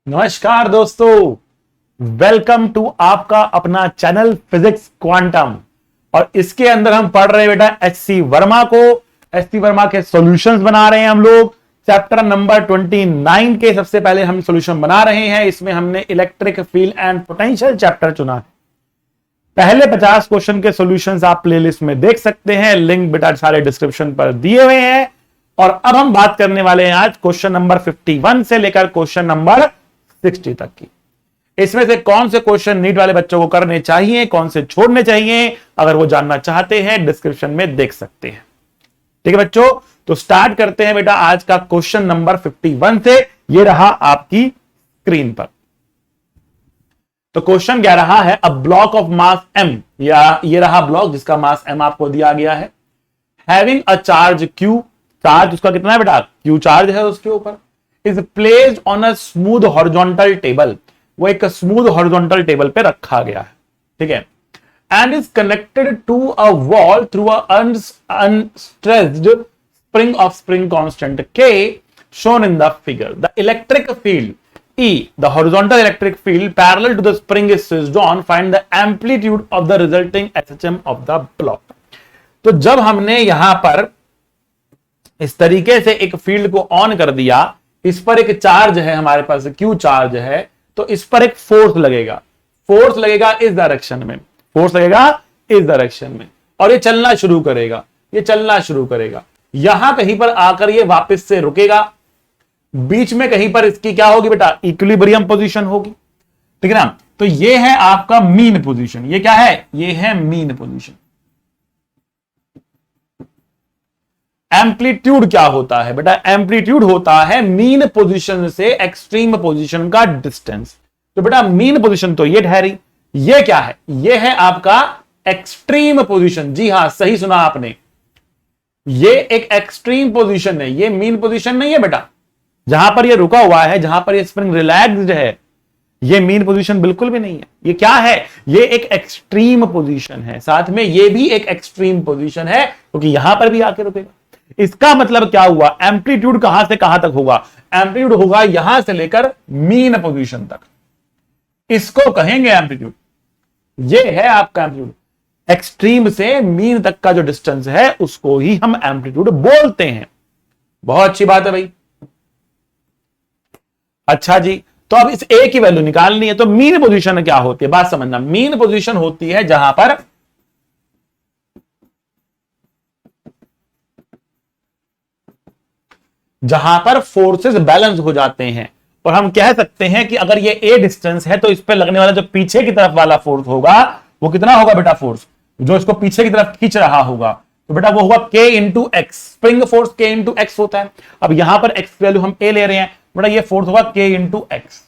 नमस्कार दोस्तों, welcome to आपका अपना चैनल फिजिक्स क्वांटम। और इसके अंदर हम पढ़ रहे हैं बेटा एचसी वर्मा को। एचसी वर्मा के सॉल्यूशंस बना रहे हैं हम लोग। चैप्टर नंबर 29 के सबसे पहले हम सॉल्यूशन बना रहे हैं। इसमें हमने electric field and potential chapter चुना है। पहले 50 क्वेश्चन के सॉल्यूशंस आप प्लेलिस्ट में देख सकते हैं, लिंक बेटा सारे डिस्क्रिप्शन पर दिए हुए हैं। और अब हम बात करने वाले हैं आज क्वेश्चन नंबर 51 से लेकर क्वेश्चन नंबर 60 तक की। इसमें से कौन से क्वेश्चन नीट वाले बच्चों को करने चाहिए, कौन से छोड़ने चाहिए, अगर वो जानना चाहते हैं डिस्क्रिप्शन में देख सकते हैं। ठीक है बच्चों, तो स्टार्ट करते हैं बेटा आज का क्वेश्चन नंबर 51 से। ये रहा आपकी स्क्रीन पर। तो क्वेश्चन क्या रहा है, a block of mass m, या ये रहा ब्लॉक जिसका मास m आपको दिया गया है, having a charge q, charge उसका कितना है बेटा, q चार्ज है उसके ऊपर, is placed on a smooth horizontal table, वो एक स्मूथ हॉरिजॉन्टल टेबल पे रखा गया है, ठीक है, and is connected to a wall through a unstressed spring of spring constant k shown in the figure. The electric field E, the horizontal electric field parallel to the spring is switched on. Find the amplitude of the resulting SHM of the block. तो जब हमने यहां पर इस तरीके से एक field को ऑन कर दिया, इस पर एक चार्ज है हमारे पास, क्यू चार्ज है, तो इस पर एक फोर्स लगेगा। फोर्स लगेगा इस डायरेक्शन में, फोर्स लगेगा इस डायरेक्शन में, और ये चलना शुरू करेगा, ये चलना शुरू करेगा। यहां कहीं पर आकर ये वापस से रुकेगा, बीच में कहीं पर इसकी क्या होगी बेटा, इक्विलिब्रियम पोजीशन होगी, ठीक है ना। तो ये है आपका मीन पोजीशन। ये क्या है, ये है मीन पोजीशन। एम्पलीट्यूड क्या होता है बेटा, एम्पलीट्यूड होता है मीन पोजीशन से एक्सट्रीम पोजीशन का डिस्टेंस। तो बेटा मीन पोजीशन तो ये ठहरी, ये क्या है, ये है आपका एक्सट्रीम पोजीशन। जी हां, सही सुना आपने, ये एक एक्सट्रीम पोजीशन है, ये मीन पोजीशन नहीं है बेटा। जहां पर ये रुका हुआ है, जहां पर ये स्प्रिंग रिलैक्स्ड है, ये मीन पोजीशन बिल्कुल भी नहीं है। ये क्या है, ये एक एक्सट्रीम पोजीशन है, साथ में ये भी एक एक्सट्रीम पोजीशन है क्योंकि यहां पर भी आके रुकेगा। इसका मतलब क्या हुआ, एम्पलीट्यूड कहां से कहां तक होगा, एम्पलीट्यूड होगा यहां से लेकर मीन पोजीशन तक, इसको कहेंगे एम्पलीट्यूड। ये है आपका एम्पलीट्यूड, एक्सट्रीम से मीन तक का जो डिस्टेंस है उसको ही हम एम्पलीट्यूड बोलते हैं। बहुत अच्छी बात है भाई। अच्छा जी, तो अब इस ए की वैल्यू निकालनी है। तो मीन पोजीशन क्या होती है, बात समझना। मीन पोजीशन होती है जहां पर फोर्सेस बैलेंस हो जाते हैं। और हम कह सकते हैं कि अगर ये ए डिस्टेंस है तो इस पर लगने वाला जो पीछे की तरफ वाला फोर्स होगा वो कितना होगा बेटा, फोर्स जो इसको पीछे की तरफ खींच रहा होगा, तो बेटा वो होगा k into x. Spring force k into x होता है। अब यहां पर x वैल्यू हम a ले रहे हैं, बेटा ये फोर्स होगा k इंटू एक्स।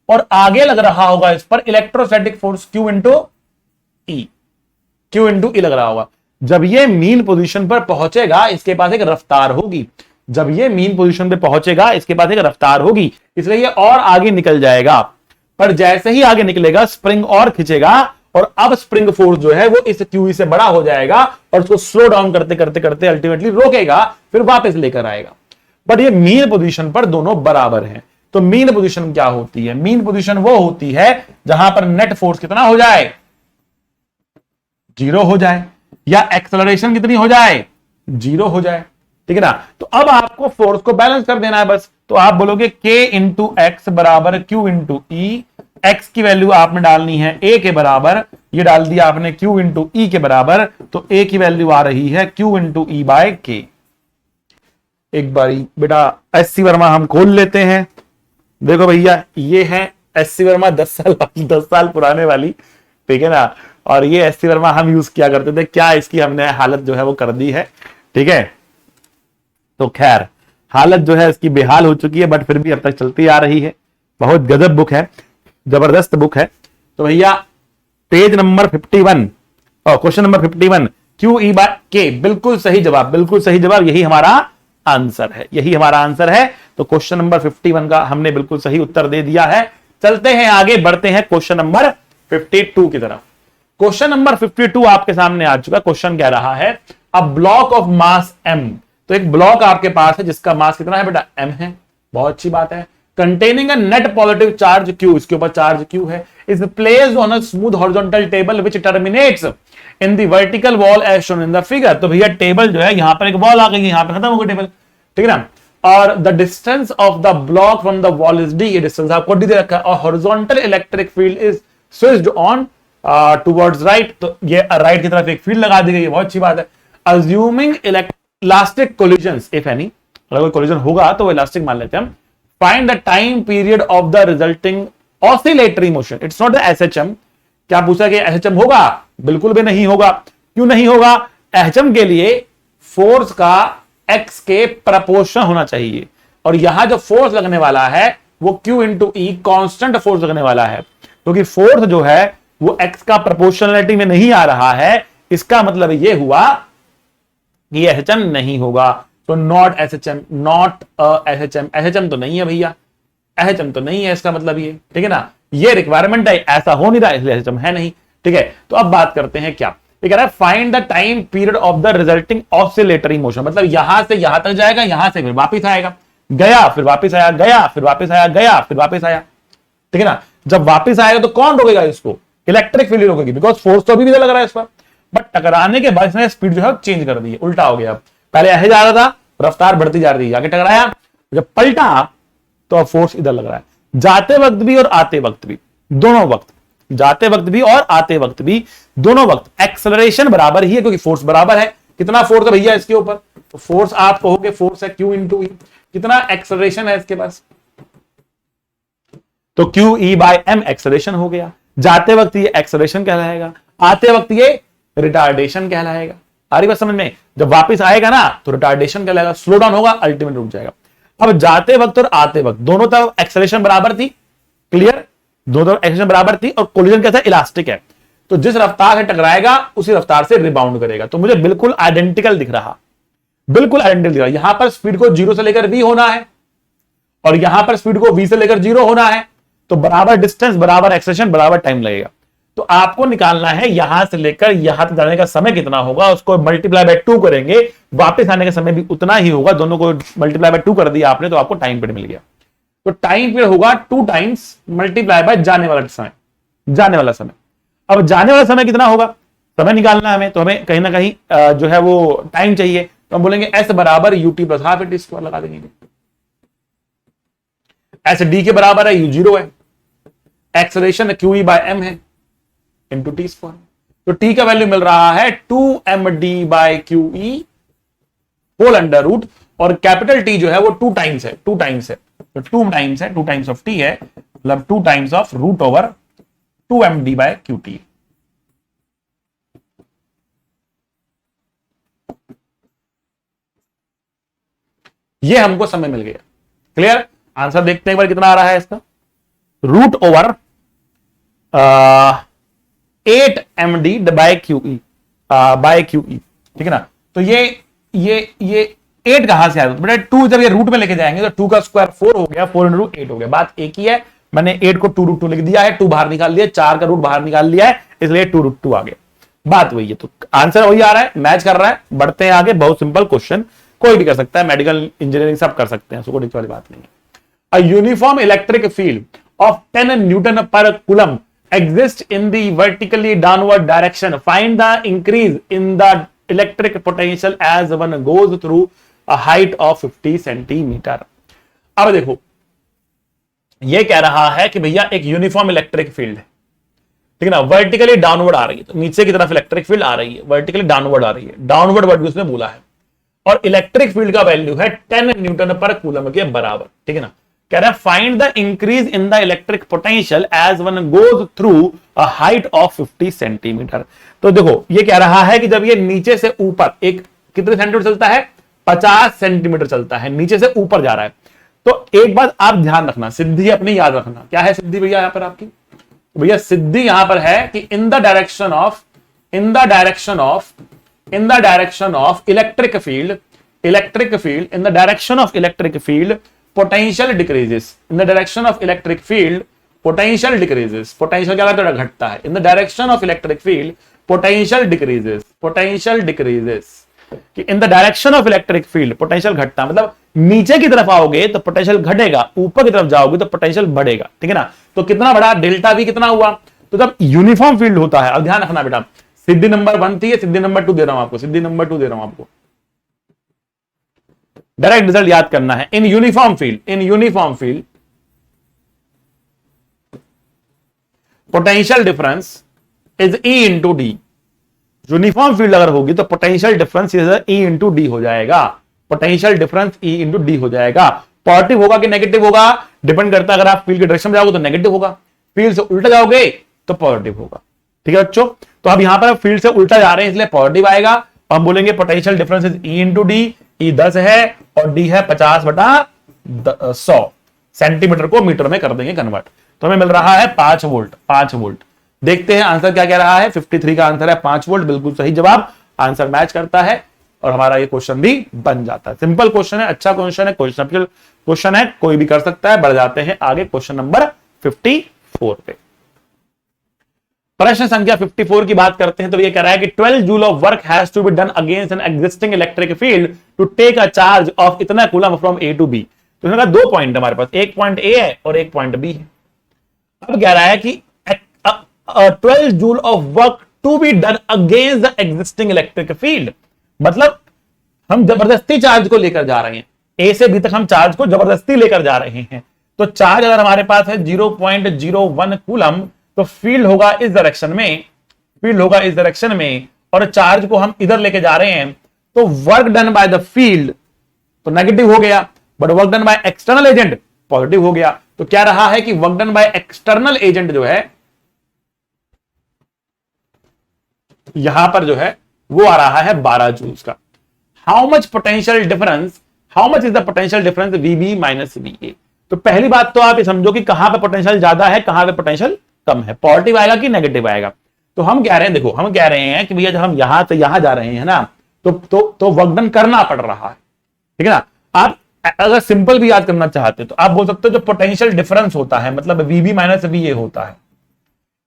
और आगे लग रहा होगा इस पर इलेक्ट्रोस्टैटिक फोर्स q इंटू ई, q इंटू ई लग रहा होगा। जब ये मीन पोजीशन पर पहुंचेगा इसके पास एक रफ्तार होगी, जब ये मीन पोजीशन पे पहुंचेगा इसके पास एक रफ्तार होगी, इसलिए ये और आगे निकल जाएगा। पर जैसे ही आगे निकलेगा स्प्रिंग और खींचेगा, और अब स्प्रिंग फोर्स जो है वो इस क्यू से बड़ा हो जाएगा और उसको स्लो डाउन करते करते करते अल्टीमेटली रोकेगा, फिर वापस लेकर आएगा। बट ये मीन पोजीशन पर दोनों बराबर हैं। तो मीन पोजीशन क्या होती है, मीन पोजीशन वो होती है जहां पर नेट फोर्स कितना हो जाए, 0 हो जाए, या एक्सेलरेशन कितनी हो जाए, 0 हो जाए, ठीक है ना। तो अब आपको फोर्स को बैलेंस कर देना है बस। तो आप बोलोगे k इंटू एक्स बराबर q इंटू ई। x की वैल्यू आपने डालनी है a के बराबर, ये डाल दिया आपने q इंटू ई के बराबर, तो a की वैल्यू आ रही है q इंटू ई बाय के। एक बारी बेटा एससी वर्मा हम खोल लेते हैं। देखो भैया ये है एससी वर्मा 10 साल पुराने वाली, ठीक है ना। और ये एससी वर्मा हम यूज किया करते थे। क्या इसकी हमने हालत जो है वो कर दी है, ठीक है। तो खैर हालत जो है इसकी बेहाल हो चुकी है, बट फिर भी अब तक चलती आ रही है। बहुत गजब बुक है, जबरदस्त बुक है। तो भैया पेज नंबर 51 और question number 51 Q E bye के, बिल्कुल सही जवाब, बिल्कुल सही जवाब, यही हमारा आंसर है, यही हमारा आंसर है। तो क्वेश्चन नंबर 51 का हमने बिल्कुल सही उत्तर दे दिया है। चलते हैं आगे, बढ़ते हैं क्वेश्चन नंबर 52 की तरफ। क्वेश्चन नंबर 52 आपके सामने आ चुका। क्वेश्चन कह रहा है a block of mass m। तो एक ब्लॉक आपके पास है जिसका मास कितना है बेटा, m है। बहुत अच्छी बात है। containing a net positive charge q, इसके ऊपर चार्ज q है, is placed on a smooth horizontal table which terminates in the vertical wall as shown in the figure। तो भैया टेबल जो है यहां पर एक वॉल आ गई, यहां पर खत्म हो गई टेबल, ठीक है ना। और the distance of the block from the wall is D, ये डिस्टेंस आपको डी दे रखा है, और horizontal electric field is switched on towards right, तो ये राइट की तरफ एक फील्ड लगा दी गई है, बहुत अच्छी बात है। Assuming elastic collisions if any, अगर कोई कोलिजन होगा तो वो इलास्टिक मान लेते हैं हम। Find the time period of the resulting oscillatory motion, it's not the SHM. क्या पूछा कि एसएचएम होगा? बिल्कुल भी नहीं होगा। क्यों नहीं होगा? एसएचएम के लिए फोर्स का एक्स के प्रपोर्शन होना चाहिए, और यहां जो फोर्स लगने वाला है वो Q इंटू ई कॉन्स्टेंट फोर्स लगने वाला है, क्योंकि फोर्स जो है वो एक्स का प्रपोर्शनलिटी में नहीं आ रहा है। इसका मतलब ये हुआ कि एसएचएम नहीं होगा, तो not SHM, not SHM, SHM तो नहीं है भैया, एसएचएम तो नहीं है, इसका मतलब ये, ठीक है ना, ये रिक्वायरमेंट है, ऐसा हो नहीं रहा इसलिए एसएचएम है नहीं, ठीक है। तो अब बात करते हैं क्या, ये कह रहा है find the time period of the resulting oscillatory motion, मतलब यहां से यहां तक जाएगा, यहां से फिर वापस आएगा, गया फिर वापस आया, गया फिर वापस आया, गया फिर वापस आया, ठीक है ना। जब वापस आएगा तो कौन रोकेगा इसको? इलेक्ट्रिक फील्ड रोकेगी, बिकॉज फोर्स तो अभी भी लग रहा है इस पर, बट टकराने के बाद इसने स्पीड जो है चेंज कर दी है, उल्टा हो गया। अब पहले ऐसे जा रहा था, रफ्तार बढ़ती जा रही है, आगे टकराया, जब पलटा तो अब फोर्स इधर लग रहा है, जाते वक्त भी और आते वक्त भी, दोनों वक्त, जाते वक्त भी और आते वक्त भी, दोनों वक्त एक्सेलरेशन बराबर ही है, क्योंकि फोर्स बराबर है। कितना फोर्स है भैया इसके ऊपर? तो फोर्स आप कहोगे फोर्स है Q इंटू ई, कितना एक्सेलरेशन है इसके पास? तो Q E by M acceleration हो गया। जाते वक्त ये एक्सेलरेशन कहलाएगा, आते वक्त ये रिटार्डेशन कहलाएगा। आ रही बात समझ में? जब वापस आएगा ना तो रिटार्डेशन कहलाएगा, स्लो डाउन होगा, अल्टीमेट रुक जाएगा। अब जाते वक्त और आते वक्त दोनों तरफ एक्सेलरेशन बराबर थी, क्लियर, दोनों तरफ एक्सेलरेशन बराबर थी, और कोलिजन कैसा है? इलास्टिक है, तो जिस रफ्तार से टकराएगा उसी रफ्तार से रिबाउंड करेगा। तो मुझे बिल्कुल आइडेंटिकल दिख रहा, बिल्कुल आइडेंटिकल दिख रहा। यहां पर स्पीड को 0 से लेकर v होना है, और यहां पर स्पीड को v से लेकर 0 होना है, तो बराबर डिस्टेंस, बराबर एक्सेलरेशन, बराबर टाइम लगेगा। तो आपको निकालना है यहां से लेकर यहां तक जाने का समय कितना होगा, उसको मल्टीप्लाई बाय 2 करेंगे, वापस आने का समय भी उतना ही होगा, दोनों को मल्टीप्लाई बाय 2 कर दिया आपने, तो आपको टाइम पीरियड मिल गया। तो टाइम पीरियड होगा 2 टाइम्स मल्टीप्लाई बाय जाने वाला समय, जाने वाला समय। अब जाने वाला समय कितना होगा, समय निकालना है हमें, तो हमें कहीं ना कहीं जो है वो टाइम चाहिए, तो हम बोलेंगे एस बराबर UT plus half it square लगा देंगे। एस डी के बराबर है, यू 0 है, acceleration Q E by M है इंटू टी स्क्वायर, तो टी का वैल्यू मिल रहा है 2md by Q E whole under root, और कैपिटल टी जो है वो 2 टाइम्स है, 2 टाइम्स है, तो 2 टाइम्स है, 2 टाइम्स ऑफ टी है, मतलब 2 times of root over 2md by Q T. ये हमको समय मिल गया, क्लियर। आंसर देखते हैं एक बार कितना आ रहा है इसका, root over 8md by Q E, by Q E, ठीक है ना। तो ये 8 कहां से आया? बेटा 2 जब ये रूट में लेके जाएंगे तो 2 का स्क्वायर 4 हो गया, 4 इंटू 8 हो गया, बात एक ही है। मैंने 8 को 2 रूट 2 लिख दिया है, 2 बाहर निकाल लिया, 4 का रूट बाहर निकाल लिया है, इसलिए 2 रूट 2 आ गया, बात वही है। तो आंसर वही आ रहा है, मैच कर रहा है। बढ़ते हैं आगे, बहुत सिंपल क्वेश्चन, कोई भी कर सकता है, मेडिकल इंजीनियरिंग सब कर सकते हैं, कोई दिक्कत वाली बात नहीं है। A uniform electric field of 10 Newton per Coulomb exists in the vertically downward direction. Find the increase in the electric potential as one goes through a height of 50 centimeter. अब देखो, ये कह रहा है कि भैया एक यूनिफॉर्म इलेक्ट्रिक फील्ड है, ठीक है ना, वर्टिकली डाउनवर्ड आ रही है, तो नीचे की तरफ इलेक्ट्रिक फील्ड आ रही है, वर्टिकली डाउनवर्ड आ रही है, डाउनवर्ड वर्ड उसने बोला है, और इलेक्ट्रिक फील्ड का वैल्यू है 10 न्यूटन पर कूलम के बराबर, ठीक है ना। कह रहा है find the increase in the electric potential as one goes through a height of 50 centimetre. तो देखो ये कह रहा है कि जब ये नीचे से ऊपर एक कितने सेंटीमीटर चलता है, 50 सेंटीमीटर चलता है, नीचे से ऊपर जा रहा है। तो एक बात आप ध्यान रखना, सिद्धि अपनी याद रखना, क्या है सिद्धि भैया यहां पर आपकी? भैया सिद्धि यहां पर है कि इन the direction of electric field, in the direction of electric field potential decreases, in the direction of electric field potential decreases, potential क्या होता है, घटता है, in the direction of electric field potential decreases कि in the direction of electric field potential घटता, मतलब नीचे की तरफ आओगे तो पोटेंशियल घटेगा, ऊपर की तरफ जाओगे तो पोटेंशियल बढ़ेगा, ठीक है ना। तो कितना बड़ा, डेल्टा भी कितना हुआ। तो जब यूनिफॉर्म फील्ड होता है, अब ध्यान रखना बेटा, सिद्धि नंबर 1 थी, सिद्धि नंबर 2 दे रहा हूं आपको, सिद्धि नंबर 2 दे रहा हूं आपको, डायरेक्ट रिजल्ट याद करना है। In uniform field potential difference is E into D. Uniform field अगर होगी तो potential difference is E into D हो जाएगा, पोटेंशियल डिफरेंस ई इंटू डी हो जाएगा। पॉजिटिव होगा कि नेगेटिव होगा, डिपेंड करता है। अगर आप फील्ड के डायरेक्शन में जाओगे तो नेगेटिव होगा, फील्ड से उल्टा जाओगे तो पॉजिटिव होगा, ठीक है बच्चों। तो अब यहां पर फील्ड से उल्टा जा रहे हैं इसलिए पॉजिटिव आएगा। हम बोलेंगे potential difference is E into D, E 10 है और डी है 50/100, सेंटीमीटर को मीटर में कर देंगे कन्वर्ट, तो हमें मिल रहा है 5 वोल्ट, 5 वोल्ट। देखते हैं आंसर क्या कह रहा है। 53 का आंसर है 5 वोल्ट, बिल्कुल सही जवाब, आंसर मैच करता है और हमारा ये क्वेश्चन भी बन जाता है। सिंपल क्वेश्चन है, अच्छा क्वेश्चन है, क्वेश्चन है, कोई भी कर सकता है। बढ़ जाते हैं आगे क्वेश्चन नंबर 54 पे। प्रश्न संख्या 54 की बात करते हैं तो ये कह रहा है कि 12 joule of work has to be done against an existing electric field to take a charge of इतना coulomb from A to B. तो इसमें दो पॉइंट हमारे पास, एक पॉइंट ए है और एक पॉइंट बी है। अब कह रहा है कि 12 joule of work to be done against the existing electric field, मतलब हम जबरदस्ती चार्ज को लेकर जा रहे हैं, ए से बी तक हम चार्ज को जबरदस्ती लेकर जा रहे हैं। तो चार्ज अगर हमारे पास है 0.01 कूलम, तो फील्ड होगा इस डायरेक्शन में, फील्ड होगा इस डायरेक्शन में, और चार्ज को हम इधर लेके जा रहे हैं। तो work done by the field तो नेगेटिव हो गया, but work done by external agent positive हो गया। तो क्या रहा है कि work done by external agent जो है यहां पर जो है वो आ रहा है 12 जूल्स का। How much potential difference, how much is the potential difference VB minus वीए। तो पहली बात तो आप ये समझो कि कहां पे पोटेंशियल ज्यादा है, कहां पे पोटेंशियल कम है, पॉजिटिव आएगा कि नेगेटिव आएगा। तो हम कह रहे हैं, देखो हम कह रहे हैं कि भैया जब हम यहां से यहां जा रहे हैं ना, तो वर्क डन करना पड़ रहा है, ठीक है ना। आप अगर सिंपल भी याद करना चाहते तो आप बोल सकते हो जो पोटेंशियल डिफरेंस होता है मतलब वीबी माइनस वी होता है,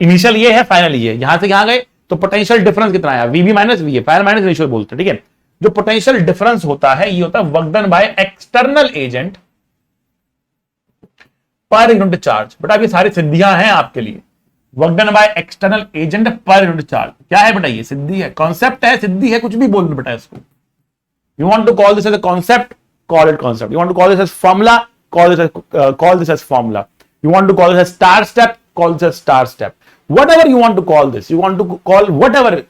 इनिशियल ये है फाइनल ये, यहां से यहां गए तो पोटेंशियल डिफरेंस कितना आया, VB minus V, final minus initial बोलते हैं, ठीक है। जो पोटेंशियल डिफरेंस होता है ये होता है work done by external agent पर यूनिट चार्ज। बेटा ये सारी सिद्धियां हैं आपके लिए, work done by external agent पर यूनिट चार्ज क्या है बेटा, ये सिद्धि है, कॉन्सेप्ट है, सिद्धि है, कुछ भी बोल बेटा इसको। You want to call this as a concept, call it concept. You want to call this as formula, call this as formula. You want to call this as star step, call this as star step. Whatever you want to call this, you want to call whatever it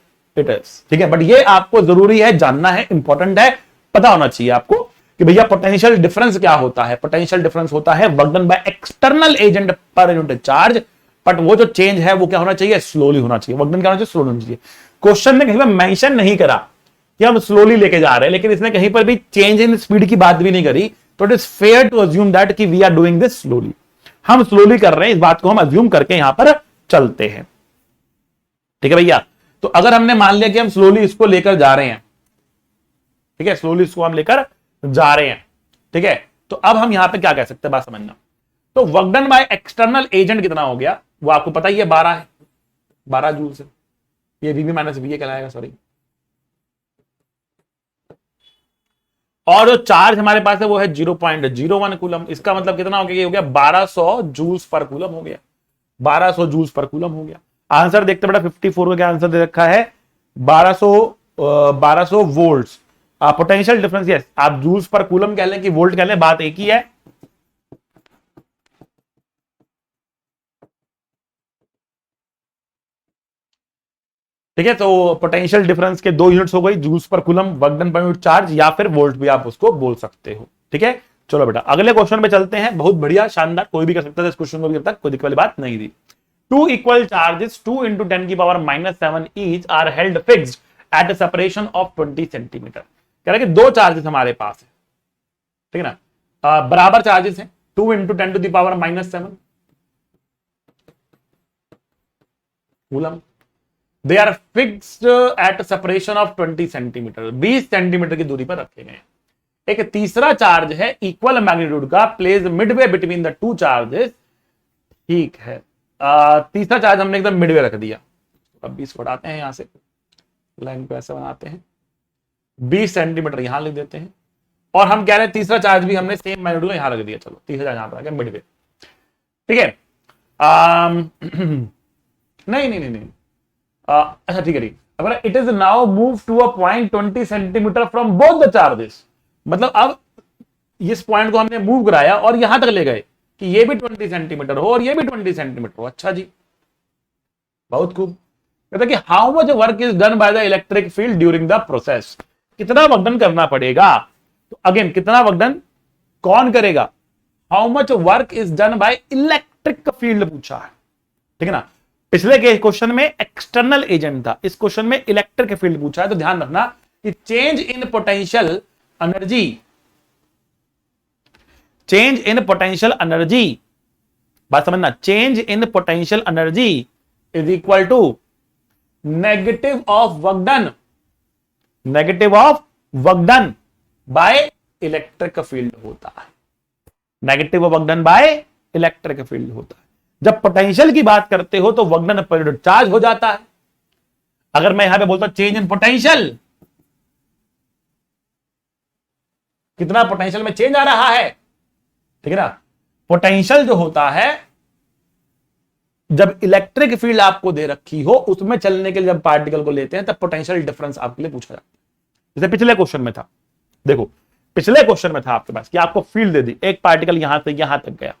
is, ठीक है। But ये आपको जरूरी है जानना है, important है, पता होना चाहिए आपको कि भैया पोटेंशियल डिफरेंस क्या होता है। पोटेंशियल डिफरेंस होता है work done by external agent पर यूनिट चार्ज, बट वो जो चेंज है वो क्या होना चाहिए, स्लोली होना चाहिए। वर्क डन क्या होना चाहिए, स्लोली होना चाहिए। क्वेश्चन ने कहीं पर मेंशन नहीं करा कि हम स्लोली लेके जा रहे हैं, लेकिन इसने कहीं पर भी चेंज इन स्पीड की बात भी नहीं करी, तो it is fair to assume that कि we are doing this slowly, हम स्लोली कर रहे हैं, इस बात को हम अज्यूम करके यहां पर चलते हैं, ठीक है भैया। तो अगर हमने मान लिया कि हम स्लोली इसको लेकर जा रहे हैं, ठीक है, स्लोली इसको हम लेकर जा रहे हैं, ठीक है, तो अब हम यहां पे क्या कह सकते हैं, बात समझना। तो work done by external agent कितना हो गया, वो आपको पता ही है 12 है, 12 जूल से, ये वीबी माइनस वी कहलाएगा, सॉरी। और जो चार्ज हमारे पास है वो है 0.01 कूलम, इसका मतलब कितना हो गया, ये हो गया 1200 जूल्स पर कूलम हो गया, 1200 जूल्स पर कूलम हो गया। आंसर देखते बेटा 54 का आंसर दे रखा है 1200 वोल्ट्स। पोटेंशियल डिफरेंस, यस, आप जूल्स पर कूलम कह लें कि वोल्ट कह लें, बात एक ही है। ठीक है, तो पोटेंशियल डिफरेंस के दो यूनिट्स हो गई, joules per coulomb, work done per unit charge, या फिर वोल्ट भी आप उसको बोल सकते हो, ठीक है। चलो बेटा अगले क्वेश्चन पे चलते हैं, बहुत बढ़िया, शानदार, कोई भी कर सकता था इस क्वेश्चन को भी, अब तक कोई दिक्कत वाली बात नहीं थी। Two equal charges 2 × 10⁻⁻7 each are held fixed at a separation of 20 centimetre. कह रहा है कि दो चार्जेस हमारे पास है, ठीक है ना, बराबर चार्जेस हैं, 2 × 10⁻⁻7 coulomb, they are fixed at separation of 20 centimetre, 20 centimetre की दूरी पर रखे गए। एक तीसरा चार्ज है इक्वल मैग्नीट्यूड का, place midway between the two charges, ठीक है। तीसरा चार्ज हमने एकदम मिडवे रख दिया, अब 20 को हटाते हैं यहां से, लाइन को ऐसे बनाते हैं, 20 सेंटीमीटर यहां लिख देते हैं, और हम कह रहे हैं तीसरा चार्ज भी हमने सेम मैग्नीट्यूड यहां रख दिया। चलो तीसरा चार्ज यहां पर मिड पे, ठीक है। नहीं नहीं नहीं नहीं, अच्छा ठीक है ठीक। अगर it is now move to a point 20 centimetre from both the charges, मतलब अब इस पॉइंट को हमने मूव कराया और यहां तक ले गए कि ये भी 20 सेंटीमीटर हो और ये भी 20 सेंटीमीटर हो। अच्छा जी, बहुत खूब। कहता कि how much work is done by the electric field during the process, कितना वर्कडन करना पड़ेगा। तो अगेन कितना वर्कडन कौन करेगा, how much work is done by electric field पूछा है, ठीक है ना। पिछले के क्वेश्चन में एक्सटर्नल एजेंट था, इस क्वेश्चन में इलेक्ट्रिक फील्ड पूछा है। तो ध्यान रखना कि change in potential energy, change in potential energy, बात समझना, change in potential energy is equal to negative of work done, negative of work done by electric field होता है, negative of work done by electric field होता है। जब potential की बात करते हो तो वर्क डन पर चार्ज हो जाता है। अगर मैं यहां पे बोलता हूं चेंज इन पोटेंशियल, कितना पोटेंशियल में चेंज आ रहा है, ठीक है ना। पोटेंशियल जो होता है, जब इलेक्ट्रिक फील्ड आपको दे रखी हो उसमें चलने के लिए जब पार्टिकल को लेते हैं तब पोटेंशियल डिफरेंस आपके लिए पूछा जाता है। जैसे पिछले क्वेश्चन में था, देखो पिछले क्वेश्चन में था आपके पास कि आपको फील्ड दे दी, एक पार्टिकल यहां से यहां तक गया,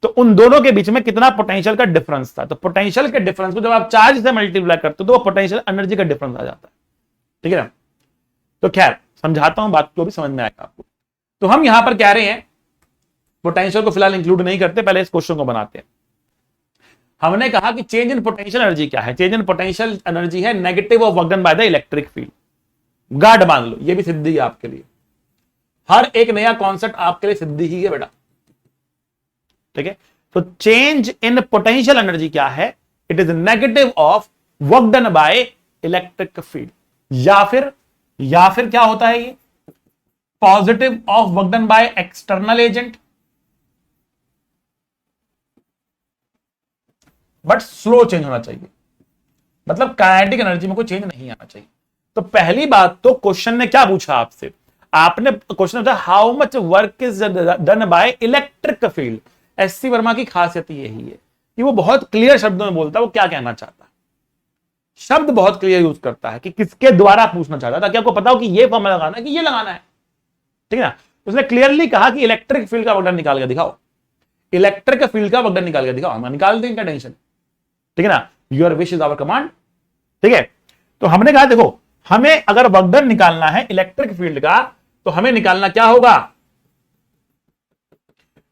तो उन दोनों के बीच में कितना पोटेंशियल का डिफरेंस था। तो पोटेंशियल के डिफरेंस को जब आप चार्ज से मल्टीप्लाई करते हो तो वो पोटेंशियल एनर्जी का डिफरेंस आ जाता है, ठीक है ना। तो खैर समझाता हूं बात को, भी समझ में आएगा आपको। तो हम यहां पर कह रहे हैं, पोटेंशियल को फिलहाल इंक्लूड नहीं करते, पहले इस क्वेश्चन को बनाते हैं। हमने कहा कि चेंज इन पोटेंशियल एनर्जी क्या है, चेंज इन पोटेंशियल एनर्जी है negative of work done by the electric field. Guard मान लो, ये भी सिद्धि है आपके लिए, हर एक नया कॉन्सेप्ट आपके लिए सिद्धि ही है बेटा, ठीक है। तो चेंज इन पोटेंशियल एनर्जी क्या है, it is negative of work done by electric field, या फिर क्या होता है ये, positive of work done by external agent, but slow change होना चाहिए, मतलब काइनेटिक एनर्जी में कोई चेंज नहीं आना चाहिए। तो पहली बात तो क्वेश्चन ने क्या पूछा आपसे, आपने क्वेश्चन पूछा how much work is done by electric field. SC Verma की खासियत यही है कि वो बहुत क्लियर शब्दों में बोलता है वो क्या कहना चाहता है, शब्द बहुत क्लियर यूज करता है कि किसके द्वारा पूछना चाहता है, ताकि आपको पता हो कि ये फॉर्मूला लगाना है कि ये लगाना है, ठीक है ना। उसने क्लियरली कहा कि इलेक्ट्रिक फील्ड का वर्क निकाल के दिखाओ, इलेक्ट्रिक फील्ड का वर्क निकाल के दिखाओ, हम निकाल देंगे, क्या टेंशन, ठीक है ना। Your wish is our command, ठीक है। तो हमने कहा देखो हमें अगर वर्क निकालना है इलेक्ट्रिक फील्ड का, तो हमें निकालना क्या होगा,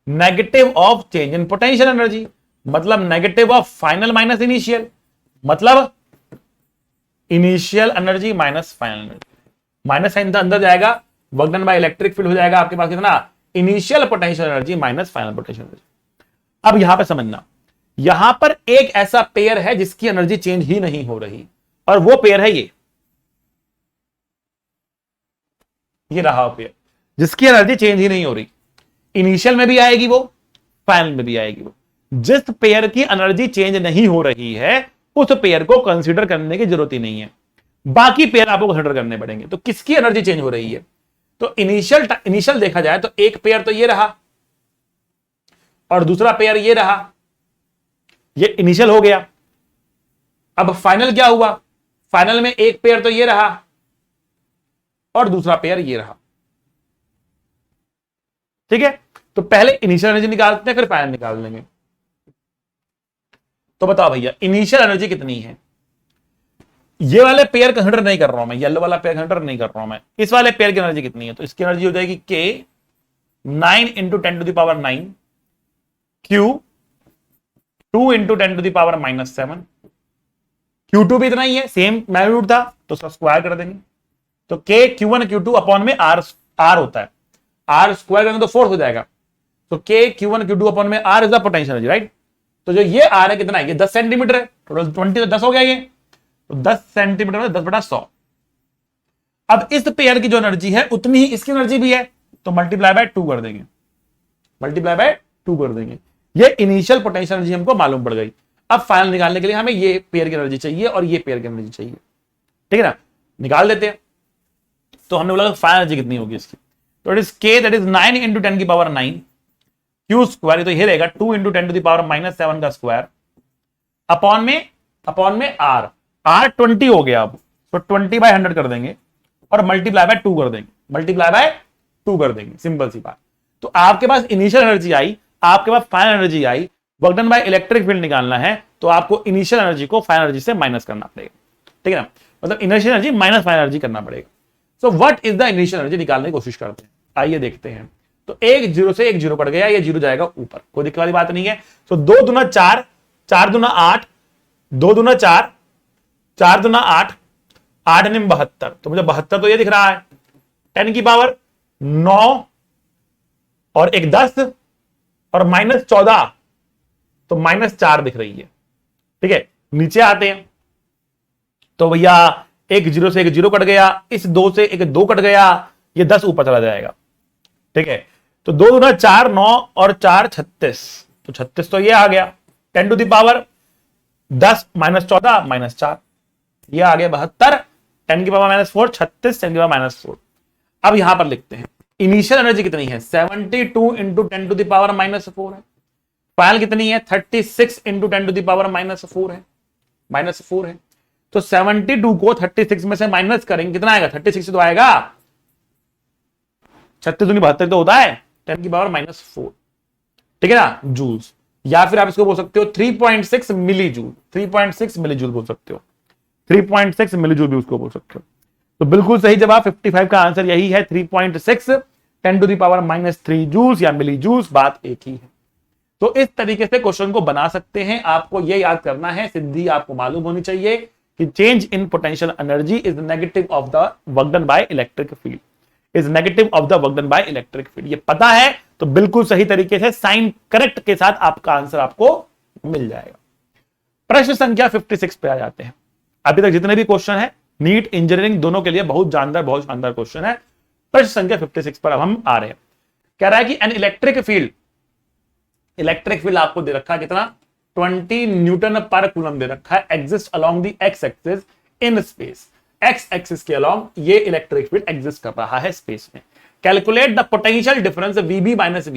negative of change in potential energy, मतलब negative of final minus initial, मतलब initial energy minus final energy, minus sign अंदर जाएगा, work done by electric field हो जाएगा आपके पास कितना, initial potential energy minus final potential energy. अब यहां पे समझना, यहां पर एक ऐसा पेयर है जिसकी एनर्जी चेंज ही नहीं हो रही, और वो पेयर है ये रहा पेयर जिसकी एनर्जी चेंज ही नहीं हो रही, इनिशियल में भी आएगी वो, फाइनल में भी आएगी वो। जिस पेयर की एनर्जी चेंज नहीं हो रही है उस पेयर को कंसीडर करने की जरूरत ही नहीं है, बाकी पेयर आपको कंसीडर करने पड़ेंगे। तो किसकी एनर्जी चेंज हो रही है, तो इनिशियल देखा जाए तो एक पेयर तो ये रहा और दूसरा पेयर ये रहा, ये इनिशियल हो गया। अब फाइनल क्या हुआ, फाइनल में एक पेयर तो ये रहा और दूसरा पेयर ये रहा, ठीक है। तो पहले इनिशियल एनर्जी निकालते हैं फिर फाइनल निकाल लेंगे। तो बताओ भैया इनिशियल एनर्जी कितनी है, ये वाले पेयर कंसीडर नहीं कर रहा हूं मैं, येलो वाला पेयर कंसीडर नहीं कर रहा हूं मैं, इस वाले पेयर की एनर्जी कितनी है, तो इसकी एनर्जी हो जाएगी के 9 इंटू 10⁻⁹, क्यू 2 इंटू 10⁻⁻7, Q2 भी इतना ही है, सेम मैग्नीट्यूड था तो उसका स्क्वायर कर देंगे, तो के Q1 Q2 अपॉन में आर होता है, आर स्क्वायर करेंगे तो फोर्स हो जाएगा, तो के Q1 Q2 अपॉन में R is the potential energy, right. तो जो ये आर है कितना है, ये 10 सेंटीमीटर है, टोटल 20 तो 10 हो गया ये, तो 10 सेंटीमीटर में 10/100। अब इस पेयर की जो एनर्जी है उतनी ही इसकी एनर्जी भी है, तो मल्टीप्लाई बाय 2 कर देंगे, मल्टीप्लाई बाय 2 कर देंगे। ये इनिशियल पोटेंशियल एनर्जी हमको मालूम पड़ गई। अब फाइनल निकालने के लिए हमें ये पेयर की एनर्जी चाहिए और ये पेयर की एनर्जी चाहिए, ठीक है ना, निकाल देते हैं। तो हमने बोला फाइनल एनर्जी कितनी होगी इसकी, तो इट इज के दैट इज 9 इंटू 10 की पावर 9 क्यू स्क्वायर, तो ये रहेगा 2 इंटू 10 टू द पावर -7 का स्क्वायर अपॉन में आर 20 हो गया। अब तो 20/100 कर देंगे और मल्टीप्लाई बाय 2 कर देंगे, सिंपल सी बात। तो आपके पास इनिशियल एनर्जी आई, आपके पास फाइनल एनर्जी आई, work done by electric field निकालना है तो आपको इनिशियल एनर्जी को फाइनल एनर्जी से माइनस करना पड़ेगा, ठीक है ना, मतलब initial energy minus final energy करना पड़ेगा। So what is the initial energy निकालने की कोशिश करते हैं, आइए देखते हैं। तो एक जीरो से एक जीरो कट गया, ये जीरो जाएगा ऊपर, कोई दिक्कत वाली बात नहीं है। तो 2 दूना 4, 4 दूना 8, 2 दूना 4, 4 दूना 8, 8 ने 72, तो मुझे 72 तो ये दिख रहा है, 10 की पावर 9 और एक 10 और -14, तो -4 दिख रही है, ठीक है। नीचे आते हैं तो भैया एक जीरो से एक जीरो कट गया, इस 2 से एक 2 कट गया, ये 10 ऊपर चला जाएगा, ठीक है। तो 2 दूना 4, 9 और 4 36, तो 36 तो ये आ गया, 10 टू द पावर 10 -14 -4, ये आ गया 72, 10 की पावर -4, 36, 10 की पावर -4। अब यहां पर लिखते हैं इनिशियल एनर्जी कितनी है, 72 इंटू 10 टू द पावर -4 है। फाइनल कितनी है, 36 इंटू 10 टू द पावर -4 है, -4 है। तो 72 को 36 में से माइनस करेंगे, कितना आएगा, 36 से तो आएगा 36 दूनी 72 तो होता है, 10 की पावर -4, ठीक है ना, जूल्स। या फिर आप इसको बोल सकते हो 3.6 मिली जूल, 3.6 मिली जूल बोल सकते हो, 3.6 मिली जूल भी उसको बोल सकते हो। तो बिल्कुल सही जवाब 55 का आंसर यही है, 3.6 10 टू द पावर -3 जूल्स या मिली जूल्स, बात एक ही है। तो इस तरीके से क्वेश्चन को बना सकते हैं। आपको यह याद करना है, सिद्धि आपको मालूम होनी चाहिए कि change in potential energy is negative of the work done by electric field, is negative of the work done by electric field. ये पता है तो बिल्कुल सही तरीके से साइन करेक्ट के साथ आपका आंसर आपको मिल जाएगा। प्रश्न संख्या 56 पे आ जाते हैं। अभी तक जितने भी क्वेश्चन है नीट इंजीनियरिंग दोनों के लिए बहुत शानदार क्वेश्चन है। प्रश्न संख्या 56 पर अब हम आ रहे हैं। कह रहा है कि एन इलेक्ट्रिक फील्ड आपको दे रखा है कितना, 20 न्यूटन पर कूलम दे रखा है, exist along the X axis in space, X axis के अलोंग ये इलेक्ट्रिक फील्ड एग्जिस्ट कर रहा है स्पेस में। Calculate the potential difference VB minus